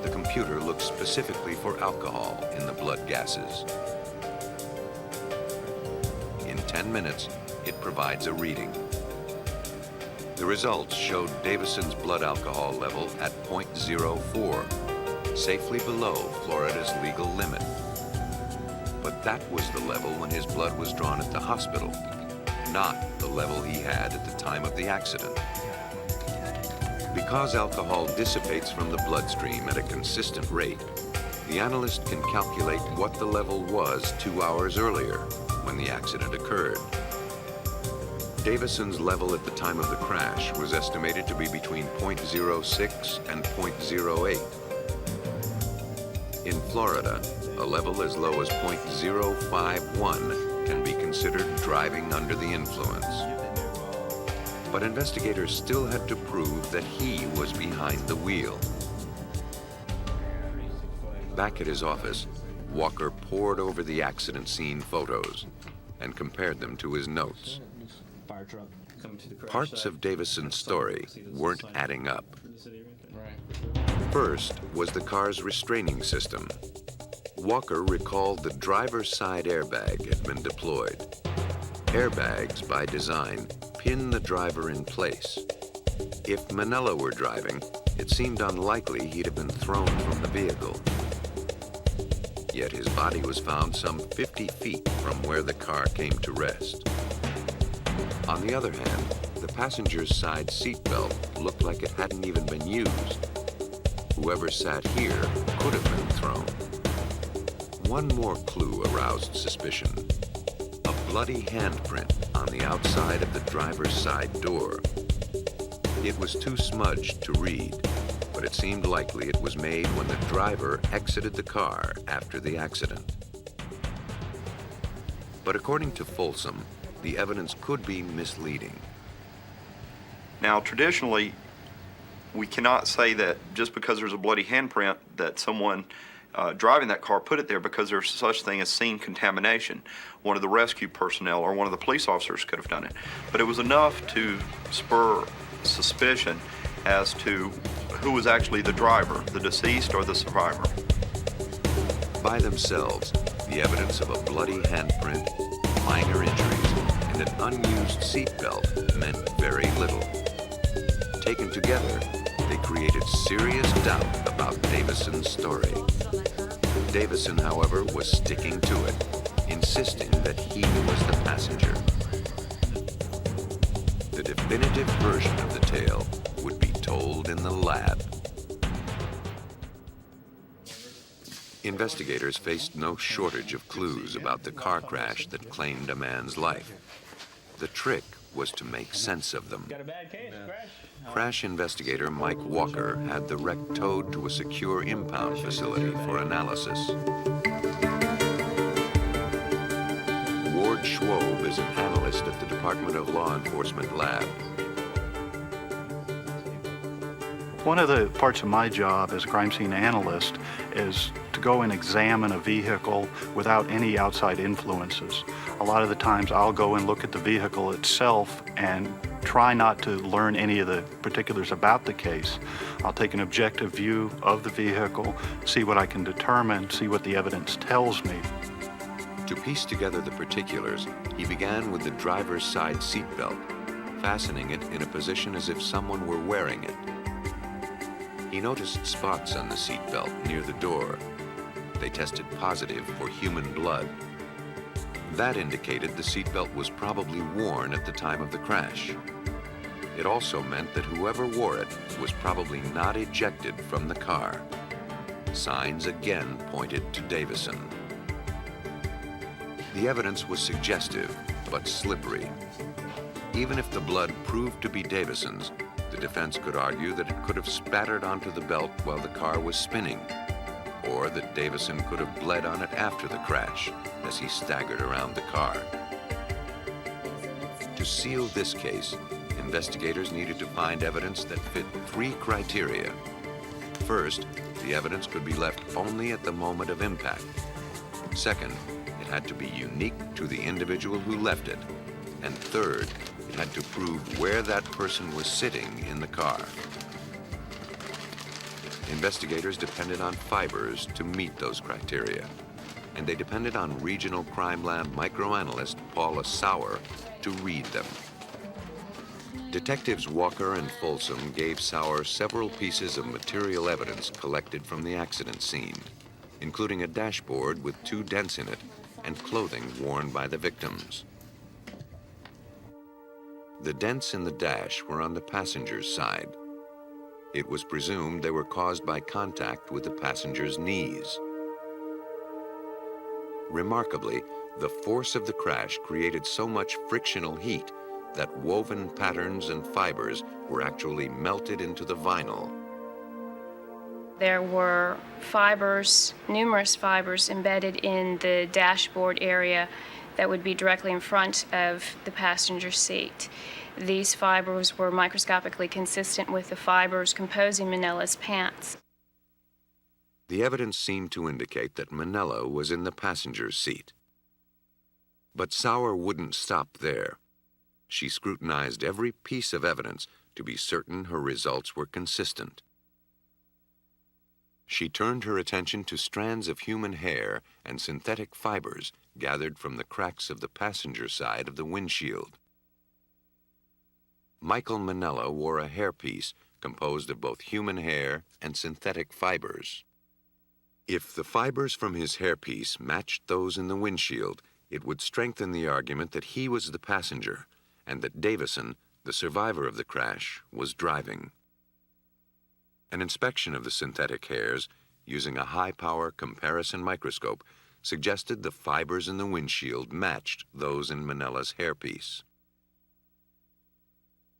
The computer looks specifically for alcohol in the blood gases. In 10 minutes, it provides a reading. The results showed Davison's blood alcohol level at 0.04, safely below Florida's legal limit. But that was the level when his blood was drawn at the hospital, not the level he had at the time of the accident. Because alcohol dissipates from the bloodstream at a consistent rate, the analyst can calculate what the level was 2 hours earlier when the accident occurred. Davison's level at the time of the crash was estimated to be between 0.06 and 0.08. In Florida, a level as low as 0.051 can be considered driving under the influence. But investigators still had to prove that he was behind the wheel. Back at his office, Walker pored over the accident scene photos and compared them to his notes. Parts of Davison's story weren't adding up. First was the car's restraining system. Walker recalled the driver's side airbag had been deployed. Airbags, by design, pin the driver in place. If Manella were driving, it seemed unlikely he'd have been thrown from the vehicle. Yet his body was found some 50 feet from where the car came to rest. On the other hand, the passenger's side seatbelt looked like it hadn't even been used. Whoever sat here could have been thrown. One more clue aroused suspicion. A bloody handprint on the outside of the driver's side door. It was too smudged to read, but it seemed likely it was made when the driver exited the car after the accident. But according to Folsom, the evidence could be misleading. Now, traditionally, we cannot say that just because there's a bloody handprint that someone driving that car put it there, because there's such thing as scene contamination. One of the rescue personnel or one of the police officers could have done it. But it was enough to spur suspicion as to who was actually the driver, the deceased or the survivor. By themselves, the evidence of a bloody handprint, minor injuries, and an unused seatbelt meant very little. Taken together, they created serious doubt about Davison's story. Davison, however, was sticking to it, insisting that he was the passenger. The definitive version of the tale would be told in the lab. Investigators faced no shortage of clues about the car crash that claimed a man's life. The trick was to make sense of them. Crash investigator Mike Walker had the wreck towed to a secure impound facility for analysis. Ward Schwob is an analyst at the Department of Law Enforcement lab. One of the parts of my job as a crime scene analyst is to go and examine a vehicle without any outside influences. A lot of the times I'll go and look at the vehicle itself and try not to learn any of the particulars about the case. I'll take an objective view of the vehicle, see what I can determine, see what the evidence tells me. To piece together the particulars, he began with the driver's side seatbelt, fastening it in a position as if someone were wearing it. He noticed spots on the seatbelt near the door. They tested positive for human blood. That indicated the seatbelt was probably worn at the time of the crash. It also meant that whoever wore it was probably not ejected from the car. Signs again pointed to Davison. The evidence was suggestive, but slippery. Even if the blood proved to be Davison's, the defense could argue that it could have spattered onto the belt while the car was spinning, or that Davison could have bled on it after the crash as he staggered around the car. To seal this case, investigators needed to find evidence that fit 3 criteria. First, the evidence could be left only at the moment of impact. Second, it had to be unique to the individual who left it. And third, it had to prove where that person was sitting in the car. Investigators depended on fibers to meet those criteria, and they depended on Regional Crime Lab microanalyst Paula Sauer to read them. Detectives Walker and Folsom gave Sauer several pieces of material evidence collected from the accident scene, including a dashboard with 2 dents in it and clothing worn by the victims. The dents in the dash were on the passenger's side. It was presumed they were caused by contact with the passenger's knees. Remarkably, the force of the crash created so much frictional heat that woven patterns and fibers were actually melted into the vinyl. There were fibers, numerous fibers embedded in the dashboard area that would be directly in front of the passenger seat. These fibers were microscopically consistent with the fibers composing Manella's pants. The evidence seemed to indicate that Manella was in the passenger's seat. But Sauer wouldn't stop there. She scrutinized every piece of evidence to be certain her results were consistent. She turned her attention to strands of human hair and synthetic fibers gathered from the cracks of the passenger side of the windshield. Michael Manella wore a hairpiece composed of both human hair and synthetic fibers. If the fibers from his hairpiece matched those in the windshield, it would strengthen the argument that he was the passenger and that Davison, the survivor of the crash, was driving. An inspection of the synthetic hairs using a high-power comparison microscope suggested the fibers in the windshield matched those in Manella's hairpiece.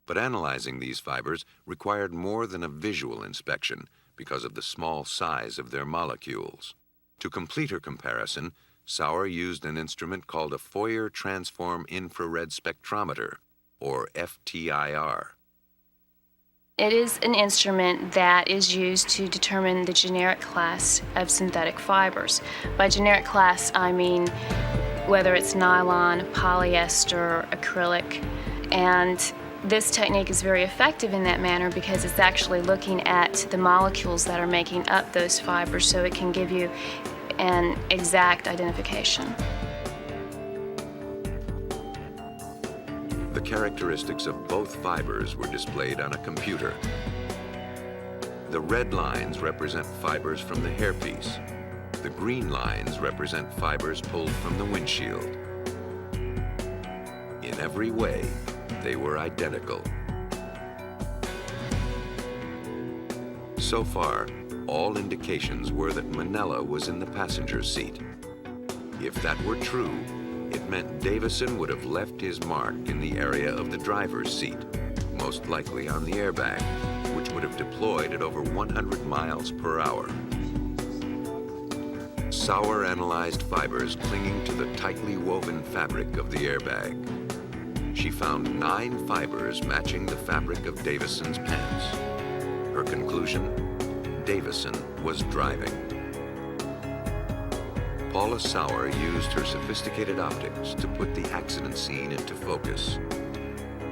But analyzing these fibers required more than a visual inspection because of the small size of their molecules. To complete her comparison, Sauer used an instrument called a Fourier Transform Infrared Spectrometer, or FTIR. It is an instrument that is used to determine the generic class of synthetic fibers. By generic class, I mean whether it's nylon, polyester, acrylic, and this technique is very effective in that manner because it's actually looking at the molecules that are making up those fibers, so it can give you an exact identification. The characteristics of both fibers were displayed on a computer. The red lines represent fibers from the hairpiece. The green lines represent fibers pulled from the windshield. In every way, they were identical. So far, all indications were that Manella was in the passenger seat. If that were true, it meant Davison would have left his mark in the area of the driver's seat, most likely on the airbag, which would have deployed at over 100 miles per hour. Sauer analyzed fibers clinging to the tightly woven fabric of the airbag. She found 9 fibers matching the fabric of Davison's pants. Her conclusion? Davison was driving. Paula Sauer used her sophisticated optics to put the accident scene into focus.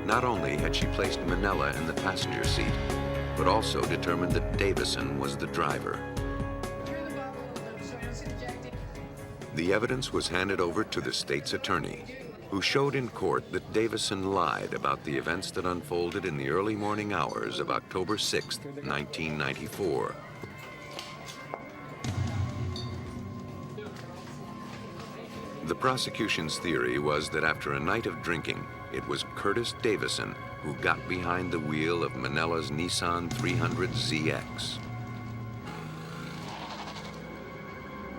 Not only had she placed Manella in the passenger seat, but also determined that Davison was the driver. The evidence was handed over to the state's attorney, who showed in court that Davison lied about the events that unfolded in the early morning hours of October 6, 1994. The prosecution's theory was that after a night of drinking, it was Curtis Davison who got behind the wheel of Manella's Nissan 300ZX.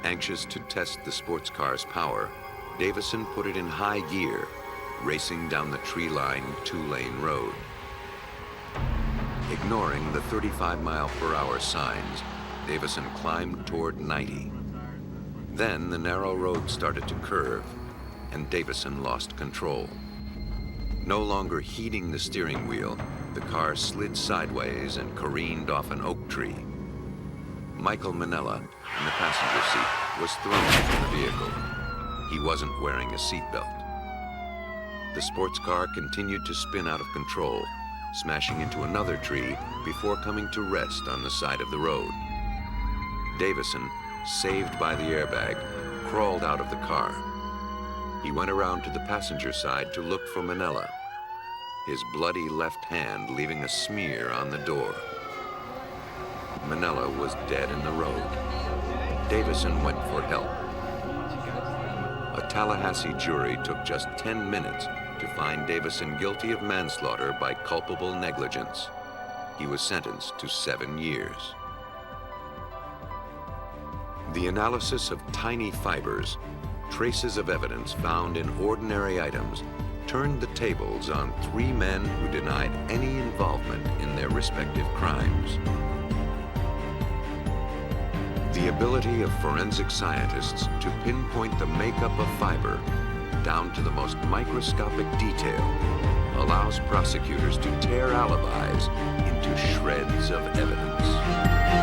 Anxious to test the sports car's power, Davison put it in high gear, racing down the tree-lined 2-lane road. Ignoring the 35-mile-per-hour signs, Davison climbed toward 90. Then the narrow road started to curve, and Davison lost control. No longer heeding the steering wheel, the car slid sideways and careened off an oak tree. Michael Manella, in the passenger seat, was thrown from the vehicle. He wasn't wearing a seatbelt. The sports car continued to spin out of control, smashing into another tree before coming to rest on the side of the road. Davison, saved by the airbag, crawled out of the car. He went around to the passenger side to look for Manella, his bloody left hand leaving a smear on the door. Manella was dead in the road. Davison went for help. A Tallahassee jury took just 10 minutes to find Davison guilty of manslaughter by culpable negligence. He was sentenced to 7 years. The analysis of tiny fibers, traces of evidence found in ordinary items, turned the tables on 3 men who denied any involvement in their respective crimes. The ability of forensic scientists to pinpoint the makeup of fiber down to the most microscopic detail allows prosecutors to tear alibis into shreds of evidence.